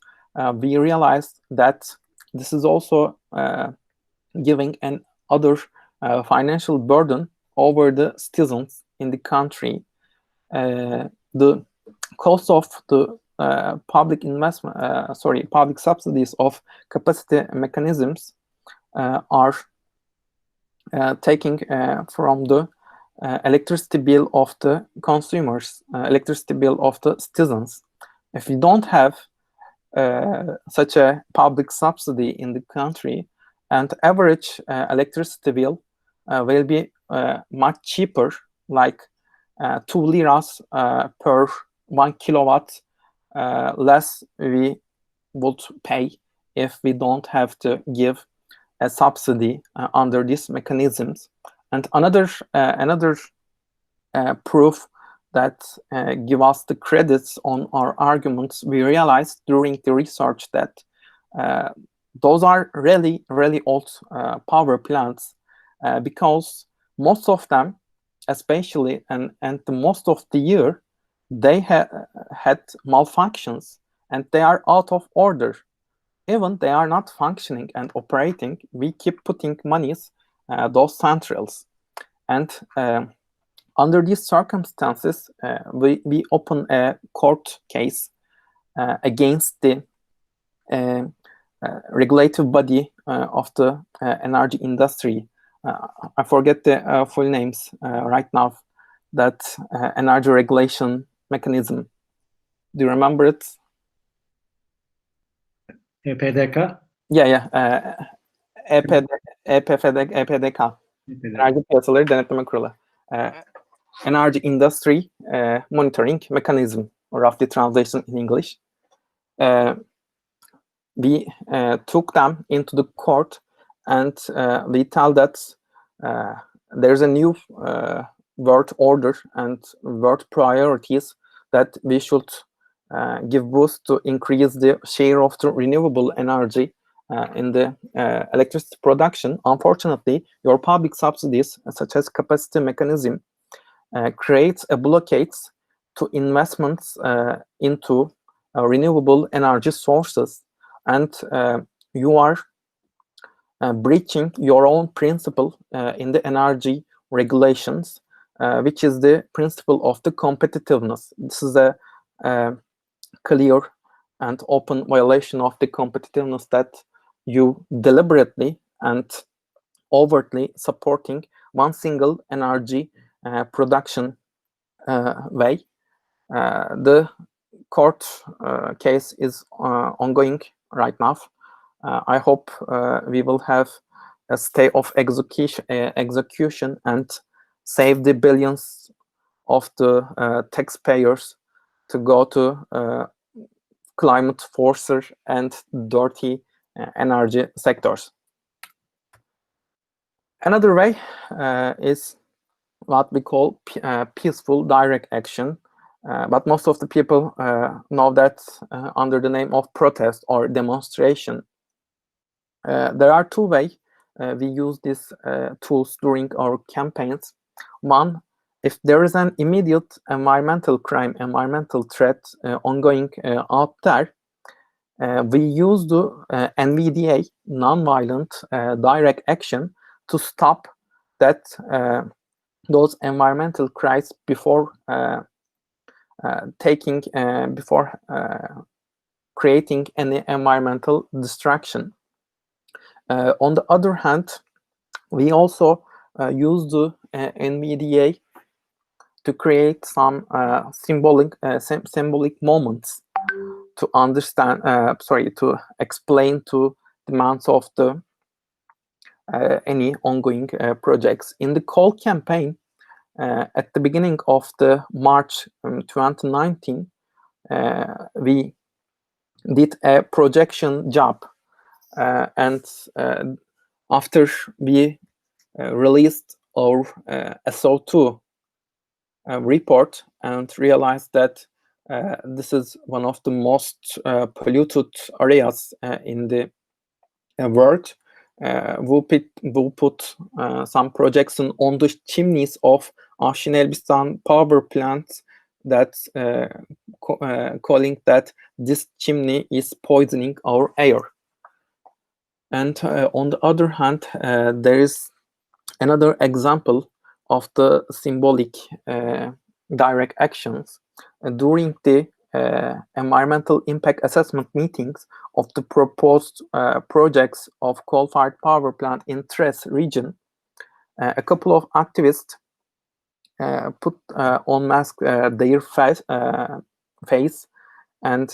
we realized that this is also giving an other financial burden over the citizens in the country. The cost of the public subsidies of capacity mechanisms are taking from the electricity bill of the consumers, electricity bill of the citizens. If we don't have such a public subsidy in the country, and average electricity bill will be much cheaper, like 2 liras per 1 kilowatt less we would pay if we don't have to give a subsidy under these mechanisms. And another proof that give us the credits on our arguments, we realized during the research that those are really, really old power plants because most of them, especially and the most of the year, they had malfunctions and they are out of order. Even they are not functioning and operating, we keep putting monies those centrals. And under these circumstances, we open a court case against the regulative body of the energy industry. I forget the full names right now. That energy regulation mechanism. Do you remember it? EPDK? Yeah. EPDK. Enerji Piyasaları Denetleme Kurulu. Energy Industry Monitoring Mechanism, roughly translation in English. We took them into the court and we tell that there's a new world order and world priorities that we should give boost to increase the share of the renewable energy in the electricity production. Unfortunately, your public subsidies, such as capacity mechanism, creates a blockade to investments into renewable energy sources, and you are breaching your own principle in the energy regulations, which is the principle of the competitiveness. This is a clear and open violation of the competitiveness that you deliberately and overtly supporting one single energy production way. The court case is ongoing right now. I hope we will have a stay of execution and save the billions of the taxpayers to go to climate forcer and dirty energy sectors. Another way is what we call peaceful direct action, but most of the people know that under the name of protest or demonstration. There are two ways we use these tools during our campaigns. One, if there is an immediate environmental crime, environmental threat ongoing out there, we use the NVDA, non-violent direct action, to stop that those environmental crises before creating any environmental destruction. On the other hand, we also use the NVDA to create some symbolic moments to understand, to explain to demands of the any ongoing projects. In the call campaign, at the beginning of the March 2019, we did a projection job, and after we released our SO2 report and realized that this is one of the most polluted areas in the world, we'll put some projection on the chimneys of Afşin Elbistan power plants that calling that this chimney is poisoning our air. And on the other hand, there is another example of the symbolic direct actions. During the environmental impact assessment meetings of the proposed projects of coal-fired power plant in Tres region, a couple of activists put on mask their face, and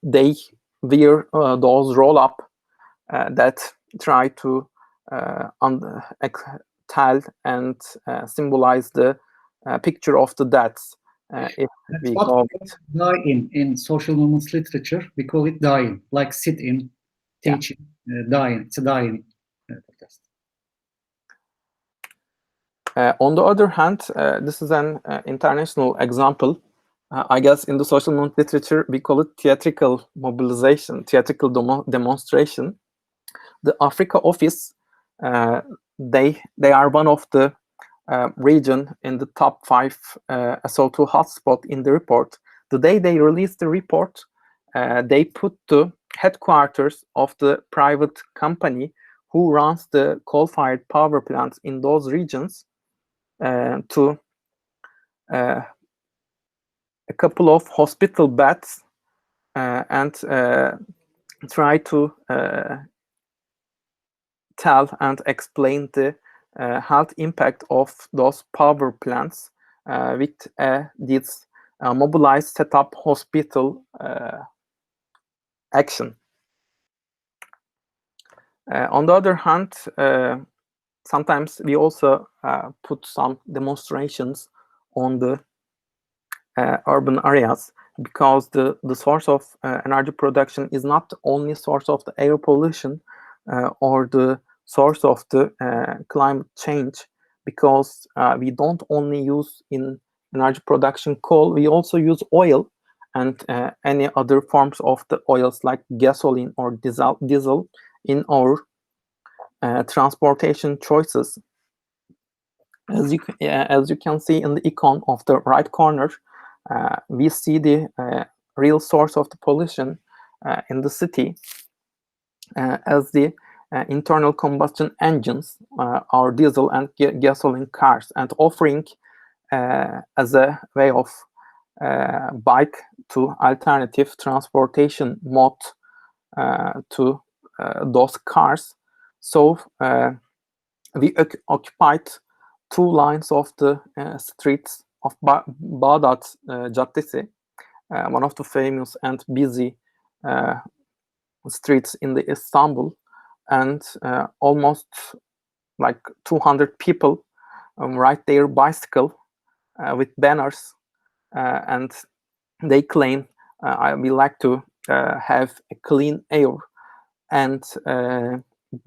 they wear those roll-up that try to tell and symbolize the picture of the deaths. If That's we what go die in social movements literature, we call it dying, like sit-in, teaching, dying. It's a dying protest. On the other hand, this is an international example I guess in the social movement literature, we call it theatrical mobilization, theatrical demonstration. The Africa office, they are one of the region in the top 5 SO2 hotspot in the report. The day they released the report, they put the headquarters of the private company who runs the coal-fired power plants in those regions to a couple of hospital beds and try to tell and explain the health impact of those power plants with this mobilized setup hospital action. On the other hand, sometimes we also put some demonstrations on the urban areas, because the source of energy production is not only source of the air pollution or the source of the climate change, because we don't only use in energy production coal, we also use oil and any other forms of the oils like gasoline or diesel in our transportation choices. As you can see in the icon of the right corner, we see the real source of the pollution in the city as the internal combustion engines, our diesel and gasoline cars, and offering as a way of bike to alternative transportation mode to those cars. So we occupied 2 lines of the streets of Bağdat Caddesi, one of the famous and busy streets in the Istanbul, and almost like 200 people ride their bicycle with banners, and they claim we like to have a clean air, and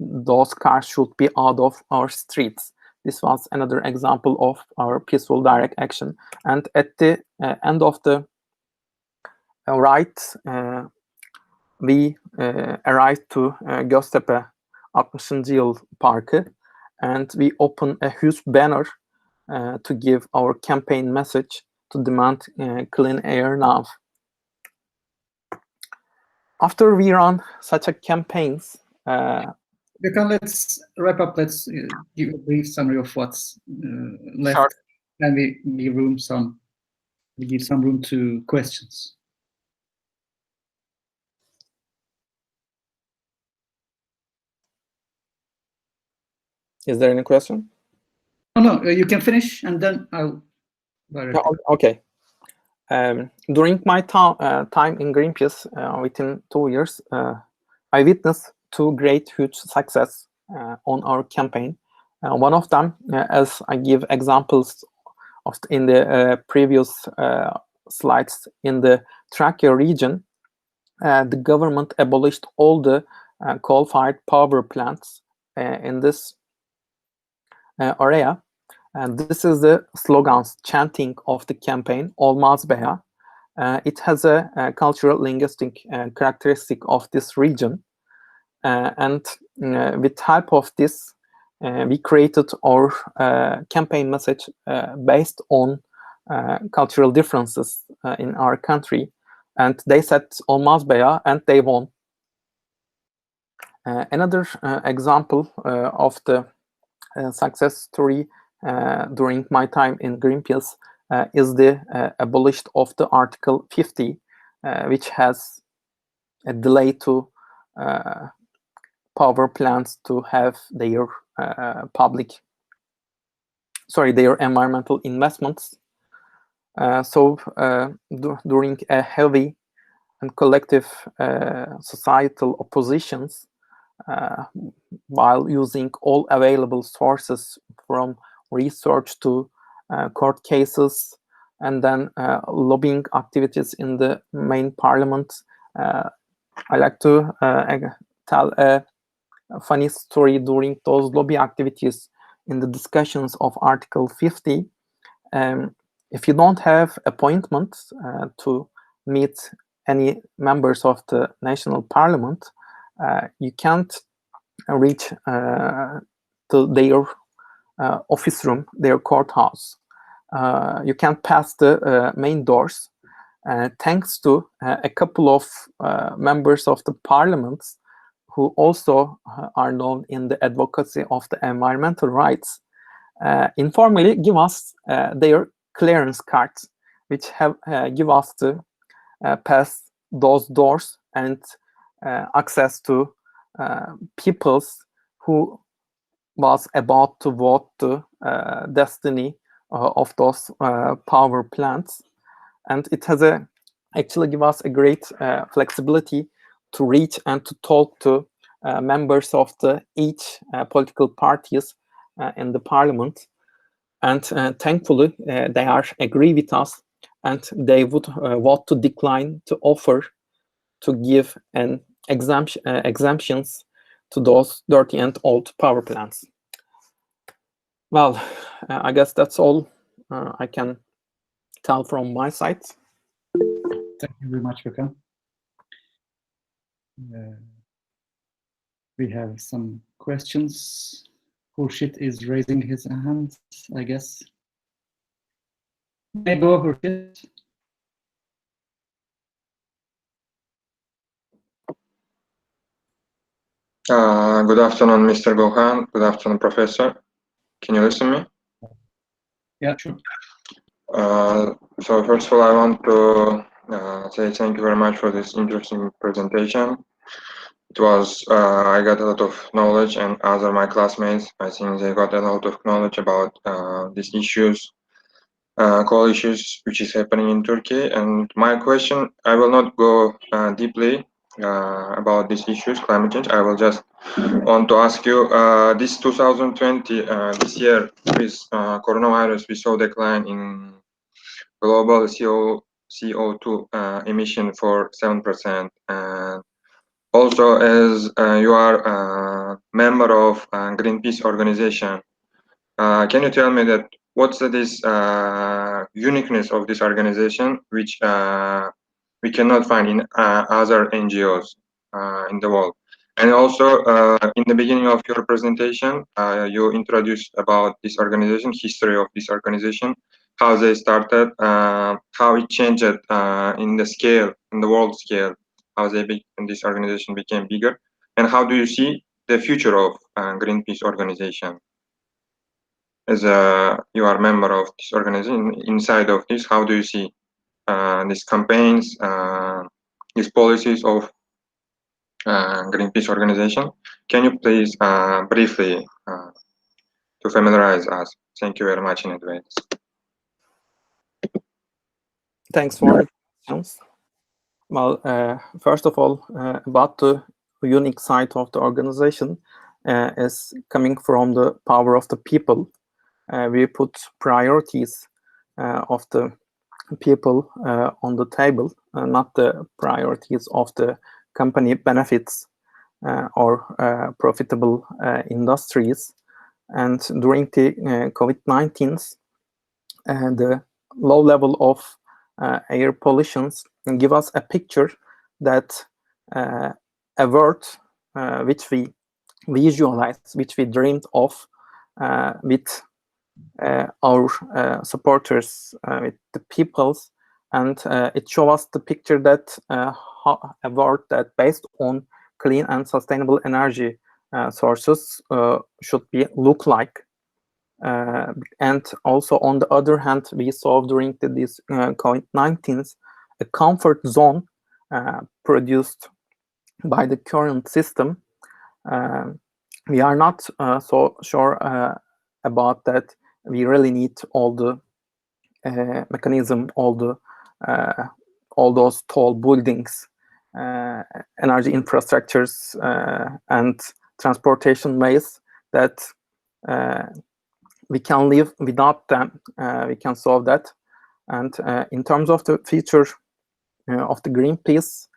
those cars should be out of our streets. This was another example of our peaceful direct action. And at the end of the right, we arrived to Göztepe 60. Yıl Parkı, and we opened a huge banner to give our campaign message to demand clean air now. After we run such a campaigns, Gökhan, let's wrap up. Let's give a brief summary of what's left, sure. and we give some room to questions. Is there any question? No, you can finish, and then I'll. Okay. During my time in Greenpeace, within 2 years, I witnessed 2 great, huge success on our campaign. One of them, as I give examples of in the previous slides, in the Trakya region, the government abolished all the coal-fired power plants in this area. And this is the slogans chanting of the campaign, Olmaz Beya. It has a cultural linguistic characteristic of this region. And with help of this, we created our campaign message based on cultural differences in our country. And they said Olmaz Beya, and they won. Another example of the success story during my time in Greenpeace is the abolition of the Article 50, which has a delay to power plants to have their their environmental investments. So during a heavy and collective societal oppositions, while using all available sources from research to court cases, and then lobbying activities in the main parliament, I like to tell a funny story. During those lobby activities in the discussions of Article 50, if you don't have appointments to meet any members of the national parliament, you can't reach to their office room, their courthouse. You can't pass the main doors. Thanks to a couple of members of the parliaments who also are known in the advocacy of the environmental rights, informally give us their clearance cards, which have give us to pass those doors and access to peoples who was about to vote the destiny of those power plants. And it has actually give us a great flexibility to reach and to talk to members of each political parties in the parliament. And thankfully, they are agree with us, and they would vote to decline to offer to give an exemptions to those dirty and old power plants. Well, I guess that's all I can tell from my side. Thank you very much, Gökhan. We have some questions. Hurshit is raising his hand, I guess. May I go, Hurshit? Good afternoon, Mr. Gökhan. Good afternoon, Professor. Can you listen to me? Yeah, sure. So first of all, I want to say thank you very much for this interesting presentation. It was, I got a lot of knowledge, and other my classmates, I think they got a lot of knowledge about these issues, coal issues, which is happening in Turkey. And my question, I will not go deeply about these issues, climate change. I will just want to ask you, this 2020, this year, with coronavirus, we saw decline in global CO2 emission for 7%. And also, as you are a member of Greenpeace organization, can you tell me that what's this uniqueness of this organization, which we cannot find in other NGOs in the world? And also, in the beginning of your presentation, you introduced about this organization, history of this organization, how they started, how it changed in the scale, in the world scale, how this organization became bigger, and how do you see the future of Greenpeace organization? As you are a member of this organization, inside of this, how do you see these campaigns, these policies of Greenpeace organization? Can you please briefly to familiarize us? Thank you very much in advance. Thanks for the questions. Well, first of all, about the unique side of the organization is coming from the power of the people. We put priorities of the people on the table, not the priorities of the company benefits or profitable industries. And during the COVID-19, the low level of air pollution give us a picture that a world which we visualized, which we dreamed of with our supporters, with the peoples, and it shows us the picture that a world that based on clean and sustainable energy sources should be look like. And also, on the other hand, we saw during this COVID-19 a comfort zone produced by the current system. We are not so sure about that. We really need all the mechanism, all those tall buildings, energy infrastructures, and transportation ways that we can live without them. We can solve that. And in terms of the future of the Greenpeace,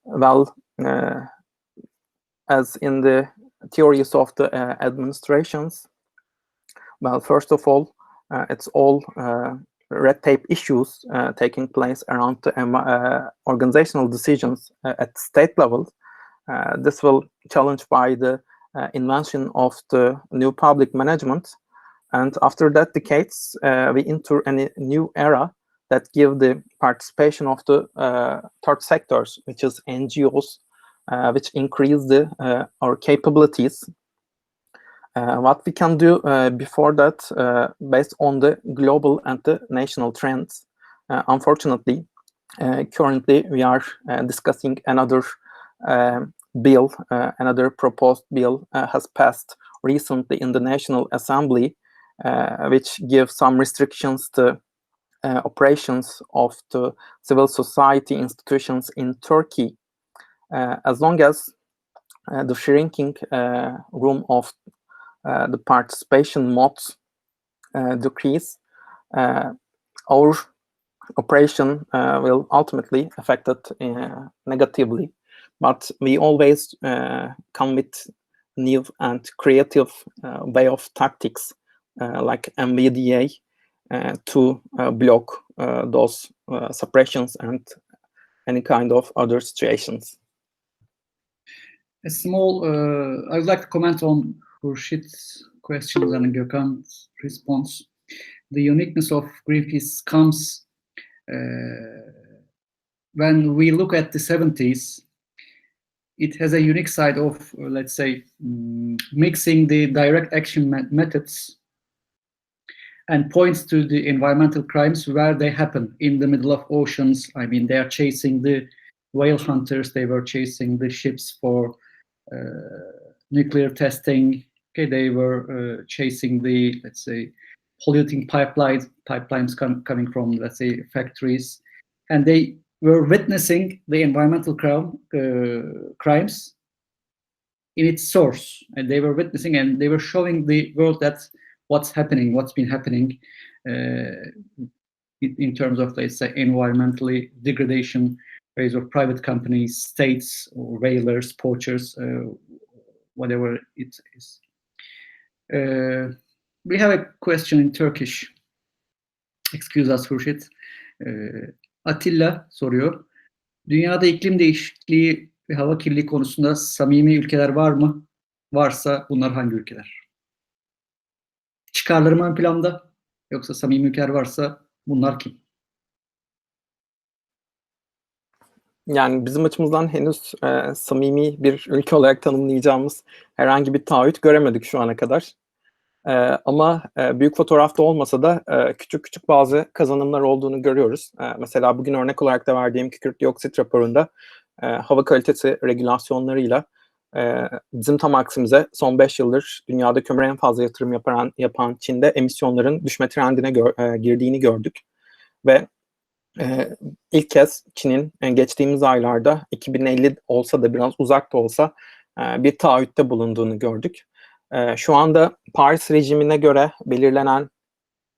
well, as in the theories of the administrations, well, first of all, it's all red tape issues taking place around the organizational decisions at state level. This will challenge by the invention of the new public management. And after that decades, we enter a new era that give the participation of the third sectors, which is NGOs, which increase our capabilities. What we can do before that, based on the global and the national trends, unfortunately, currently we are discussing another bill, another proposed bill has passed recently in the National Assembly, which gives some restrictions to operations of the civil society institutions in Turkey. As long as the shrinking room of the participation modes decrease, our operation will ultimately affect it negatively. But we always come with new and creative way of tactics like MBDA to block those suppressions and any kind of other situations. A small, I would like to comment on Khurshid's questions and Gökhan's response. The uniqueness of Greenpeace comes when we look at the 70s. It has a unique side of, let's say, mixing the direct action methods and points to the environmental crimes where they happen in the middle of oceans. I mean, they are chasing the whale hunters, they were chasing the ships for nuclear testing. Okay, they were chasing the, let's say, polluting pipelines coming from, let's say, factories, and they were witnessing the environmental crimes in its source, and they were witnessing and they were showing the world that what's been happening in terms of, let's say, environmentally degradation, ways of private companies, states, or whalers, poachers, whatever it is. We have a question in Turkish. Excuse us, Khurshid. Atilla soruyor. Dünyada iklim değişikliği ve hava kirliliği konusunda samimi ülkeler var mı? Varsa bunlar hangi ülkeler? Çıkarları mı ön planda? Yoksa samimi ülkeler varsa bunlar kim? Yani bizim açımızdan henüz samimi bir ülke olarak tanımlayacağımız herhangi bir taahhüt göremedik şu ana kadar. Ama büyük fotoğrafta olmasa da küçük küçük bazı kazanımlar olduğunu görüyoruz. Mesela bugün örnek olarak da verdiğim kükürt dioksit raporunda hava kalitesi regülasyonlarıyla bizim tam aksimize son 5 yıldır dünyada kömüre en fazla yatırım yapan Çin'de emisyonların düşme trendine girdiğini gördük. Ve ilk kez Çin'in geçtiğimiz aylarda 2050 olsa da biraz uzak da olsa bir taahhütte bulunduğunu gördük. Şu anda Paris rejimine göre belirlenen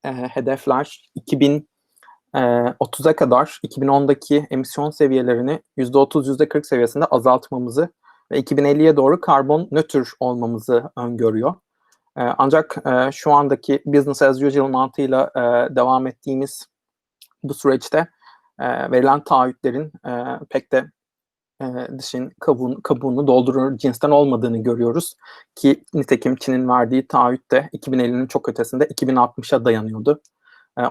hedefler 2030'a kadar 2010'daki emisyon seviyelerini %30, %40 seviyesinde azaltmamızı ve 2050'ye doğru karbon nötr olmamızı öngörüyor. Ancak şu andaki business as usual mantığıyla devam ettiğimiz bu süreçte verilen taahhütlerin pek de dişin kabuğunu doldurur cinsten olmadığını görüyoruz ki nitekim Çin'in verdiği taahhüt de 2050'nin çok ötesinde 2060'a dayanıyordu.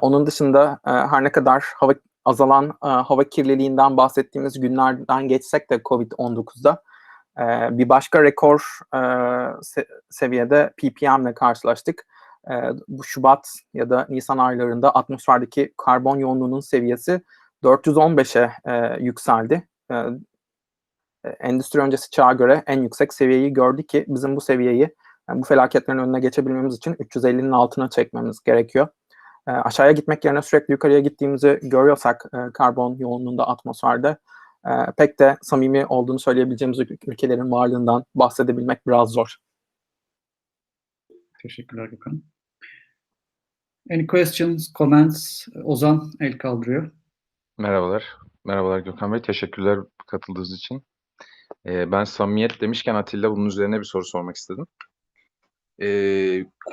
Onun dışında her ne kadar azalan hava kirliliğinden bahsettiğimiz günlerden geçsek de Covid-19'da bir başka rekor seviyede ppm'le karşılaştık. Bu Şubat ya da Nisan aylarında atmosferdeki karbon yoğunluğunun seviyesi 415'e yükseldi. Endüstri öncesi çağa göre en yüksek seviyeyi gördü ki bizim bu seviyeyi, bu felaketlerin önüne geçebilmemiz için 350'nin altına çekmemiz gerekiyor. Aşağıya gitmek yerine sürekli yukarıya gittiğimizi görüyorsak karbon yoğunluğunda atmosferde pek de samimi olduğunu söyleyebileceğimiz ülkelerin varlığından bahsedebilmek biraz zor. Teşekkürler Gökhan. Any questions, comments? Ozan el kaldırıyor. Merhabalar. Merhabalar Gökhan Bey. Teşekkürler katıldığınız için. Ben samimiyet demişken Atilla bunun üzerine bir soru sormak istedim.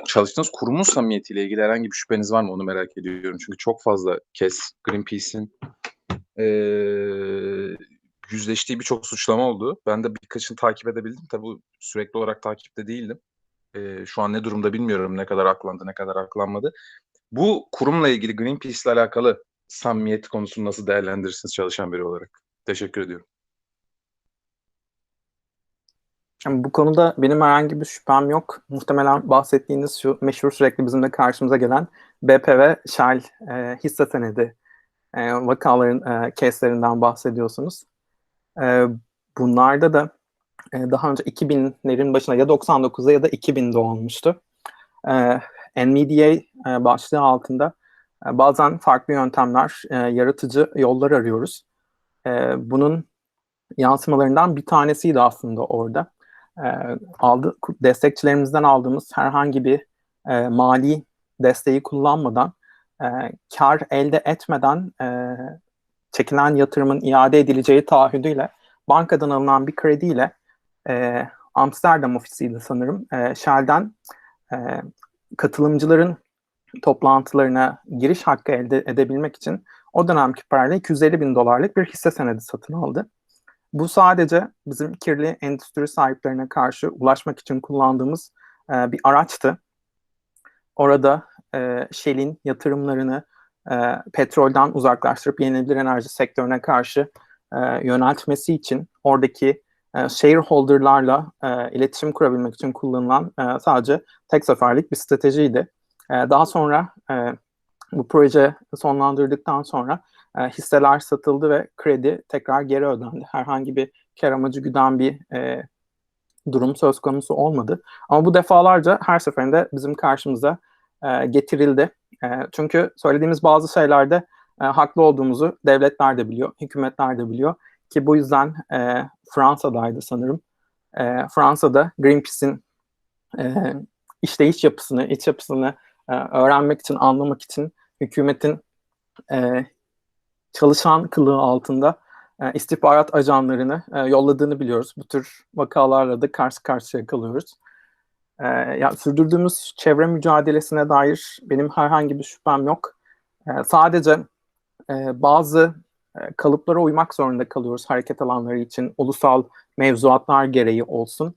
Çalıştığınız kurumun samimiyetiyle ilgili herhangi bir şüpheniz var mı? Onu merak ediyorum. Çünkü çok fazla kez Greenpeace'in yüzleştiği birçok suçlama oldu. Ben de birkaçını takip edebildim. Tabii sürekli olarak takipte değildim. Şu an ne durumda bilmiyorum. Ne kadar aklandı, ne kadar aklanmadı. Bu kurumla ilgili Greenpeace'le alakalı samimiyet konusunu nasıl değerlendirirsiniz çalışan biri olarak? Teşekkür ediyorum. Yani bu konuda benim herhangi bir şüphem yok. Muhtemelen bahsettiğiniz şu meşhur sürekli bizim de karşımıza gelen BP ve Shell hisse senedi vakaların case'lerinden bahsediyorsunuz. Bunlarda da daha önce 2000'lerin başına ya 99'da ya da 2000'de olmuştu. NVDA başlığı altında bazen farklı yöntemler, yaratıcı yollar arıyoruz. Bunun yansımalarından bir tanesiydi aslında orada. Destekçilerimizden aldığımız herhangi bir mali desteği kullanmadan, kar elde etmeden çekilen yatırımın iade edileceği taahhüdüyle bankadan alınan bir krediyle Amsterdam ofisiydi sanırım. Shell'den katılımcıların toplantılarına giriş hakkı elde edebilmek için o dönemki parayla $250.000 bir hisse senedi satın aldı. Bu sadece bizim kirli endüstri sahiplerine karşı ulaşmak için kullandığımız bir araçtı. Orada Shell'in yatırımlarını petrolden uzaklaştırıp yenilenebilir enerji sektörüne karşı yöneltmesi için oradaki shareholder'larla iletişim kurabilmek için kullanılan sadece tek seferlik bir stratejiydi. Daha sonra bu proje sonlandırdıktan sonra hisseler satıldı ve kredi tekrar geri ödendi. Herhangi bir kar amacı güden bir durum söz konusu olmadı. Ama bu defalarca her seferinde bizim karşımıza getirildi. Çünkü söylediğimiz bazı şeylerde haklı olduğumuzu devletler de biliyor, hükümetler de biliyor. Ki bu yüzden Fransa'daydı sanırım. Fransa'da Greenpeace'in işleyiş yapısını, iç yapısını öğrenmek için, anlamak için hükümetin çalışan kılığı altında istihbarat ajanlarını yolladığını biliyoruz. Bu tür vakalarla da karşı karşıya kalıyoruz. Ya, sürdürdüğümüz çevre mücadelesine dair benim herhangi bir şüphem yok. Sadece bazı kalıplara uymak zorunda kalıyoruz hareket alanları için. Ulusal mevzuatlar gereği olsun.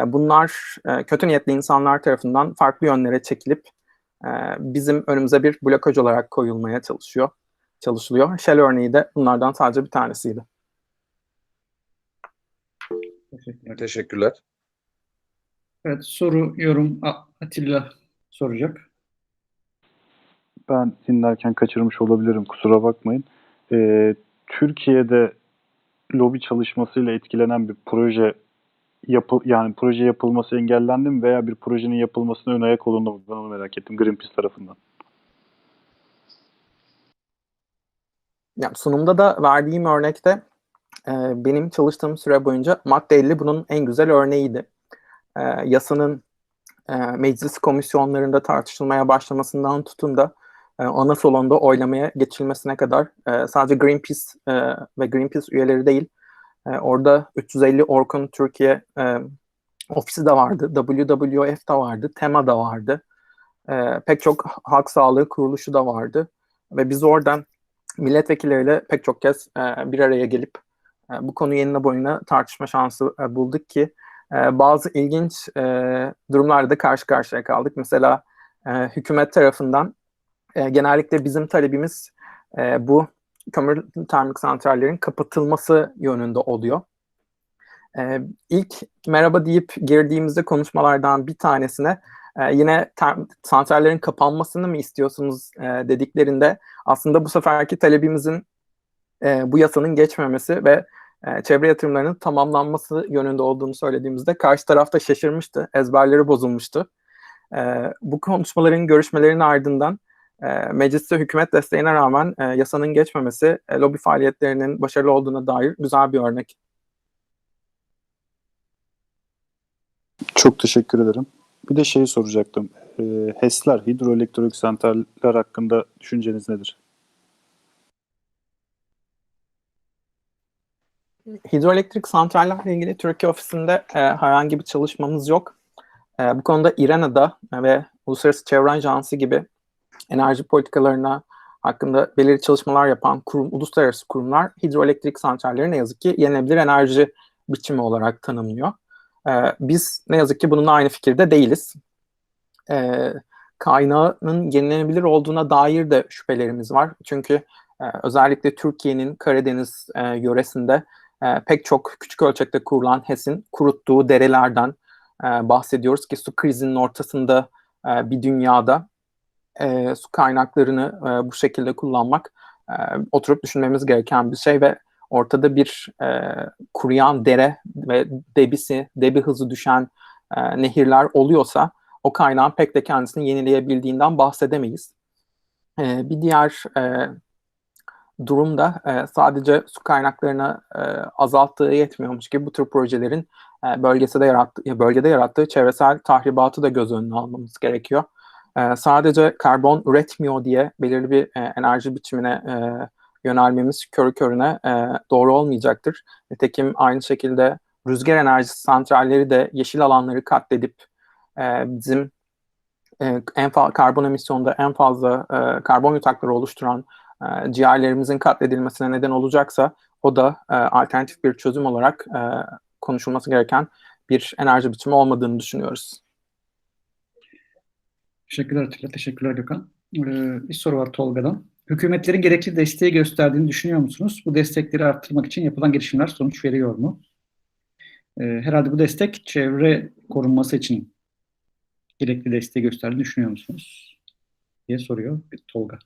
Bunlar kötü niyetli insanlar tarafından farklı yönlere çekilip bizim önümüze bir blokaj olarak koyulmaya çalışılıyor. Shell örneği de bunlardan sadece bir tanesiydi. Teşekkürler. Evet, soru, yorum Atilla soracak. Ben dinlerken kaçırmış olabilirim, kusura bakmayın. Türkiye'de lobi çalışmasıyla etkilenen bir proje proje yapılması engellendi mi veya bir projenin yapılmasına ön ayak olundu mu? Ben onu merak ettim Greenpeace tarafından. Yani sunumda da verdiğim örnekte benim çalıştığım süre boyunca madde 50 bunun en güzel örneğiydi. Yasanın meclis komisyonlarında tartışılmaya başlamasından tutun da ana salonda oylamaya geçilmesine kadar sadece Greenpeace ve Greenpeace üyeleri değil, orada 350 Orkun Türkiye ofisi de vardı, WWF da vardı, TEMA da vardı, pek çok halk sağlığı kuruluşu da vardı ve biz oradan milletvekilleriyle pek çok kez bir araya gelip bu konuyu enine boyuna tartışma şansı bulduk ki bazı ilginç durumlarla da karşı karşıya kaldık. Mesela hükümet tarafından genellikle bizim talebimiz bu kömür termik santrallerin kapatılması yönünde oluyor. İlk merhaba deyip girdiğimizde konuşmalardan bir tanesine yine santrallerin kapanmasını mı istiyorsunuz dediklerinde aslında bu seferki talebimizin bu yasanın geçmemesi ve çevre yatırımlarının tamamlanması yönünde olduğunu söylediğimizde karşı tarafta şaşırmıştı, ezberleri bozulmuştu. Bu konuşmaların, görüşmelerin ardından mecliste hükümet desteğine rağmen yasanın geçmemesi lobi faaliyetlerinin başarılı olduğuna dair güzel bir örnek. Çok teşekkür ederim. Bir de şeyi soracaktım. HES'ler, hidroelektrik santraller hakkında düşünceniz nedir? Hidroelektrik santrallerle ilgili Türkiye ofisinde herhangi bir çalışmamız yok. Bu konuda İRENA'da ve Uluslararası Çevre Ajansı gibi enerji politikalarına hakkında belirli çalışmalar yapan uluslararası kurumlar hidroelektrik santralleri ne yazık ki yenilenebilir enerji biçimi olarak tanımlıyor. Biz ne yazık ki bununla aynı fikirde değiliz. Kaynağının yenilenebilir olduğuna dair de şüphelerimiz var. Çünkü özellikle Türkiye'nin Karadeniz yöresinde pek çok küçük ölçekte kurulan HES'in kuruttuğu derelerden bahsediyoruz ki su krizinin ortasında bir dünyada su kaynaklarını bu şekilde kullanmak oturup düşünmemiz gereken bir şey ve ortada bir kuruyan dere ve debi hızı düşen nehirler oluyorsa o kaynağın pek de kendisini yenileyebildiğinden bahsedemeyiz. Bir diğer durum da sadece su kaynaklarını azalttığı yetmiyormuş gibi bu tür projelerin bölgede yarattığı çevresel tahribatı da göz önüne almamız gerekiyor. Sadece karbon üretmiyor diye belirli bir enerji biçimine yönelmemiz körü körüne doğru olmayacaktır. Nitekim aynı şekilde rüzgar enerjisi santralleri de yeşil alanları katledip bizim karbon emisyonunda en fazla karbon yutakları oluşturan ciğerlerimizin katledilmesine neden olacaksa o da alternatif bir çözüm olarak konuşulması gereken bir enerji biçimi olmadığını düşünüyoruz. Teşekkürler Atilla, teşekkürler Gökhan. Bir soru var Tolga'dan. Hükümetlerin gerekli desteği gösterdiğini düşünüyor musunuz? Bu destekleri arttırmak için yapılan girişimler sonuç veriyor mu? Herhalde bu destek çevre korunması için gerekli desteği gösterdiğini düşünüyor musunuz? diye soruyor Tolga.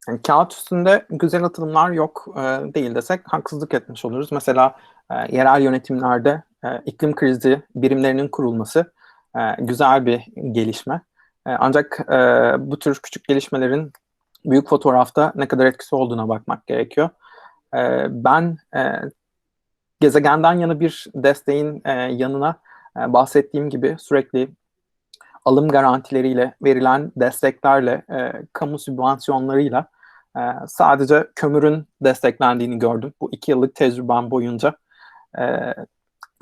Yani kağıt üstünde güzel atılımlar yok değil desek haksızlık etmiş oluruz. Mesela yerel yönetimlerde iklim krizi birimlerinin kurulması güzel bir gelişme. Ancak bu tür küçük gelişmelerin büyük fotoğrafta ne kadar etkisi olduğuna bakmak gerekiyor. Ben gezegenden yana bir desteğin yanına bahsettiğim gibi sürekli alım garantileriyle verilen desteklerle, kamu sübvansiyonlarıyla sadece kömürün desteklendiğini gördüm. Bu 2 yıllık tecrübem boyunca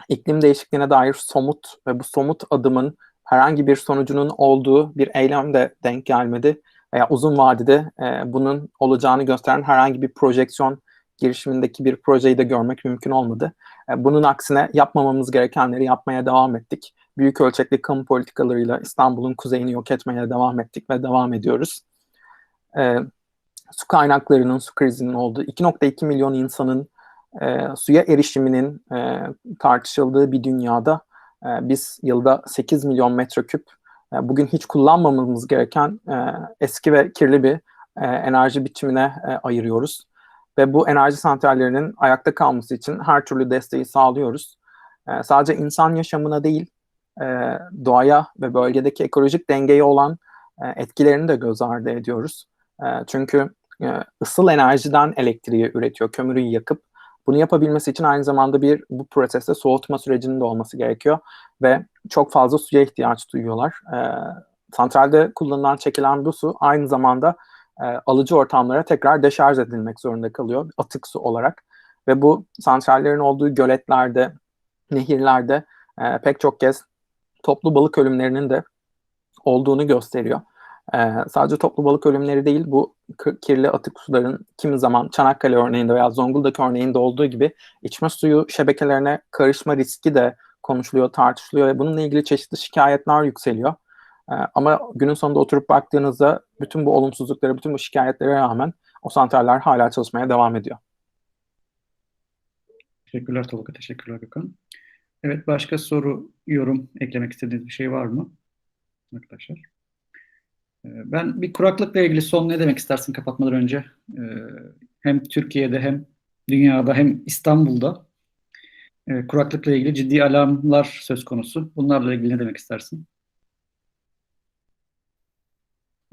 iklim değişikliğine dair somut ve bu somut adımın herhangi bir sonucunun olduğu bir eylem de denk gelmedi. Veya uzun vadede bunun olacağını gösteren herhangi bir projeksiyon girişimindeki bir projeyi de görmek mümkün olmadı. Bunun aksine yapmamamız gerekenleri yapmaya devam ettik. Büyük ölçekli kamu politikalarıyla İstanbul'un kuzeyini yok etmeye devam ettik ve devam ediyoruz. Su kaynaklarının, su krizinin olduğu 2,2 milyon insanın suya erişiminin tartışıldığı bir dünyada biz yılda 8 milyon metreküp bugün hiç kullanmamamız gereken eski ve kirli bir enerji biçimine ayırıyoruz. Ve bu enerji santrallerinin ayakta kalması için her türlü desteği sağlıyoruz. Sadece insan yaşamına değil, doğaya ve bölgedeki ekolojik dengeye olan etkilerini de göz ardı ediyoruz. Çünkü ısıl enerjiden elektriği üretiyor, kömürü yakıp. Bunu yapabilmesi için aynı zamanda bu proseste soğutma sürecinin de olması gerekiyor ve çok fazla suya ihtiyaç duyuyorlar. Santralde kullanılan, çekilen bu su aynı zamanda alıcı ortamlara tekrar deşarj edilmek zorunda kalıyor atık su olarak. Ve bu santrallerin olduğu göletlerde, nehirlerde pek çok kez toplu balık ölümlerinin de olduğunu gösteriyor. Sadece toplu balık ölümleri değil, bu kirli atık suların kimi zaman Çanakkale örneğinde veya Zonguldak örneğinde olduğu gibi içme suyu şebekelerine karışma riski de konuşuluyor, tartışılıyor ve bununla ilgili çeşitli şikayetler yükseliyor. Ama günün sonunda oturup baktığınızda bütün bu olumsuzluklara, bütün bu şikayetlere rağmen o santraller hala çalışmaya devam ediyor. Teşekkürler Tolga, teşekkürler Gökhan. Evet, başka soru, yorum eklemek istediğiniz bir şey var mı arkadaşlar? Ben bir kuraklıkla ilgili son ne demek istersin kapatmadan önce? Hem Türkiye'de hem dünyada hem İstanbul'da kuraklıkla ilgili ciddi alarmlar söz konusu. Bunlarla ilgili ne demek istersin?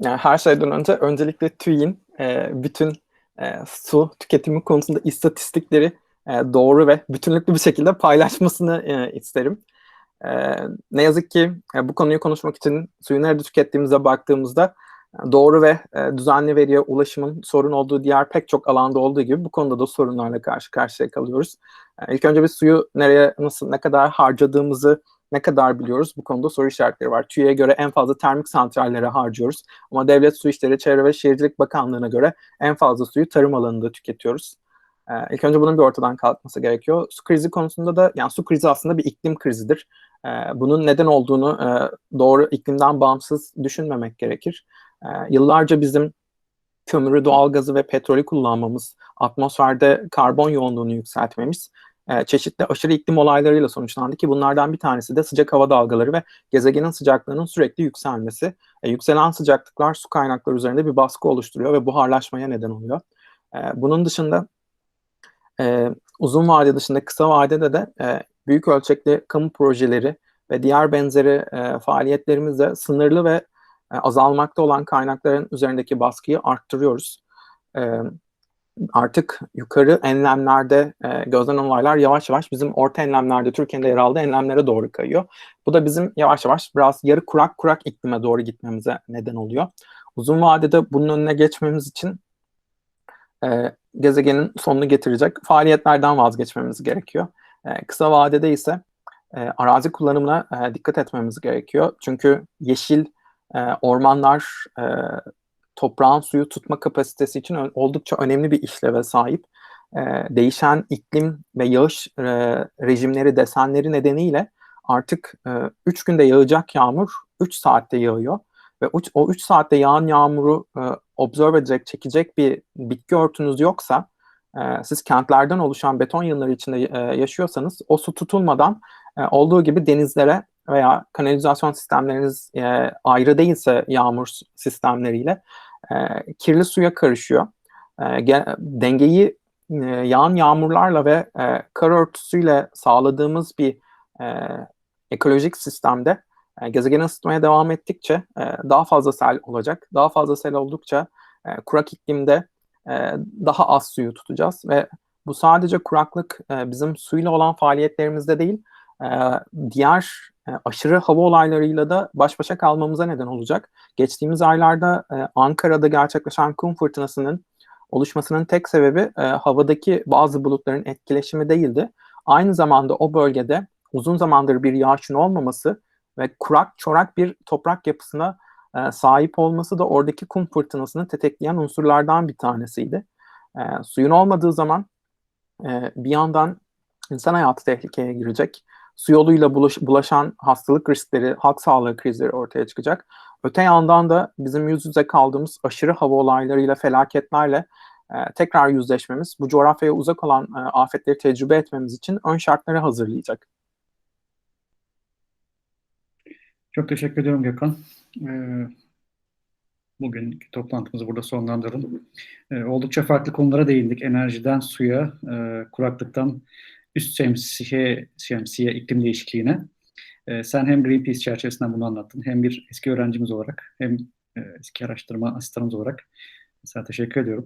Yani her şeyden öncelikle TÜİ'nin bütün su tüketimi konusunda istatistikleri doğru ve bütünlüklü bir şekilde paylaşmasını isterim. Ne yazık ki bu konuyu konuşmak için suyu nerede tükettiğimize baktığımızda doğru ve düzenli veriye ulaşımın sorun olduğu diğer pek çok alanda olduğu gibi bu konuda da sorunlarla karşı karşıya kalıyoruz. İlk önce biz suyu nereye, nasıl, ne kadar harcadığımızı ne kadar biliyoruz? Bu konuda soru işaretleri var. TÜİ'ye göre en fazla termik santrallere harcıyoruz. Ama Devlet Su İşleri, Çevre ve Şehircilik Bakanlığı'na göre en fazla suyu tarım alanında tüketiyoruz. İlk önce bunun bir ortadan kalkması gerekiyor. Su krizi konusunda da, yani su krizi aslında bir iklim krizidir. Bunun neden olduğunu doğru iklimden bağımsız düşünmemek gerekir. Yıllarca bizim kömürü, doğalgazı ve petrolü kullanmamız, atmosferde karbon yoğunluğunu yükseltmemiz çeşitli aşırı iklim olaylarıyla sonuçlandı ki bunlardan bir tanesi de sıcak hava dalgaları ve gezegenin sıcaklığının sürekli yükselmesi. Yükselen sıcaklıklar su kaynakları üzerinde bir baskı oluşturuyor ve buharlaşmaya neden oluyor. Bunun dışında uzun vade dışında kısa vadede de büyük ölçekli kamu projeleri ve diğer benzeri faaliyetlerimizle sınırlı ve azalmakta olan kaynakların üzerindeki baskıyı arttırıyoruz. Artık yukarı enlemlerde gözlenen olaylar yavaş yavaş bizim orta enlemlerde, Türkiye'de yer aldığı enlemlere doğru kayıyor. Bu da bizim yavaş yavaş biraz yarı kurak iklime doğru gitmemize neden oluyor. Uzun vadede bunun önüne geçmemiz için gezegenin sonunu getirecek faaliyetlerden vazgeçmemiz gerekiyor. Kısa vadede ise arazi kullanımına dikkat etmemiz gerekiyor. Çünkü yeşil ormanlar toprağın suyu tutma kapasitesi için oldukça önemli bir işleve sahip. Değişen iklim ve yağış rejimleri, desenleri nedeniyle artık 3 günde yağacak yağmur 3 saatte yağıyor. Ve o 3 saatte yağan yağmuru observe edecek, çekecek bir bitki örtünüz yoksa, siz kentlerden oluşan beton yığınları içinde yaşıyorsanız, o su tutulmadan olduğu gibi denizlere veya kanalizasyon sistemleriniz ayrı değilse yağmur sistemleriyle kirli suya karışıyor. Dengeyi yağan yağmurlarla ve kar örtüsüyle sağladığımız bir ekolojik sistemde gezegeni ısıtmaya devam ettikçe daha fazla sel olacak. Daha fazla sel oldukça kurak iklimde daha az suyu tutacağız ve bu sadece kuraklık bizim suyla olan faaliyetlerimizde değil, diğer aşırı hava olaylarıyla da baş başa kalmamıza neden olacak. Geçtiğimiz aylarda Ankara'da gerçekleşen kum fırtınasının oluşmasının tek sebebi havadaki bazı bulutların etkileşimi değildi. Aynı zamanda o bölgede uzun zamandır bir yağışın olmaması ve kurak, çorak bir toprak yapısına sahip olması da oradaki kum fırtınasını tetikleyen unsurlardan bir tanesiydi. Suyun olmadığı zaman bir yandan insan hayatı tehlikeye girecek. Su yoluyla bulaşan hastalık riskleri, halk sağlığı krizleri ortaya çıkacak. Öte yandan da bizim yüz yüze kaldığımız aşırı hava olaylarıyla, felaketlerle tekrar yüzleşmemiz, bu coğrafyaya uzak olan afetleri tecrübe etmemiz için ön şartları hazırlayacak. Çok teşekkür ediyorum Gökhan. Bugünkü toplantımızı burada sonlandıralım. Oldukça farklı konulara değindik. Enerjiden suya, kuraklıktan üst şemsiye iklim değişikliğine. Sen hem Greenpeace çerçevesinden bunu anlattın, hem bir eski öğrencimiz olarak, hem eski araştırma asistanımız olarak sana teşekkür ediyorum.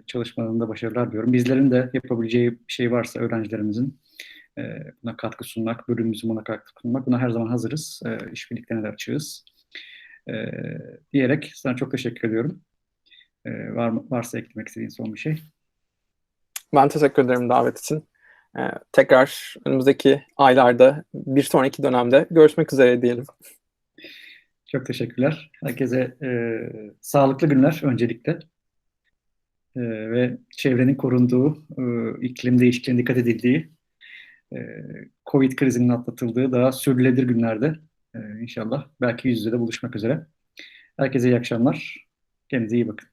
Çalışmalarında başarılar diliyorum. Bizlerin de yapabileceği bir şey varsa öğrencilerimizin buna katkı sunmak, bölümümüzün buna katkı sunmak, buna her zaman hazırız. İşbirliklerine de açığız. Diyerek sana çok teşekkür ediyorum. Varsa eklemek istediğin son bir şey. Ben teşekkür ederim davet için. Tekrar önümüzdeki aylarda, bir sonraki dönemde görüşmek üzere diyelim. Çok teşekkürler. Herkese sağlıklı günler öncelikle. Ve çevrenin korunduğu, iklim değişikliğine dikkat edildiği, Covid krizinin atlatıldığı daha sürdürülebilir günlerde inşallah belki yüz yüze de buluşmak üzere. Herkese iyi akşamlar. Kendinize iyi bakın.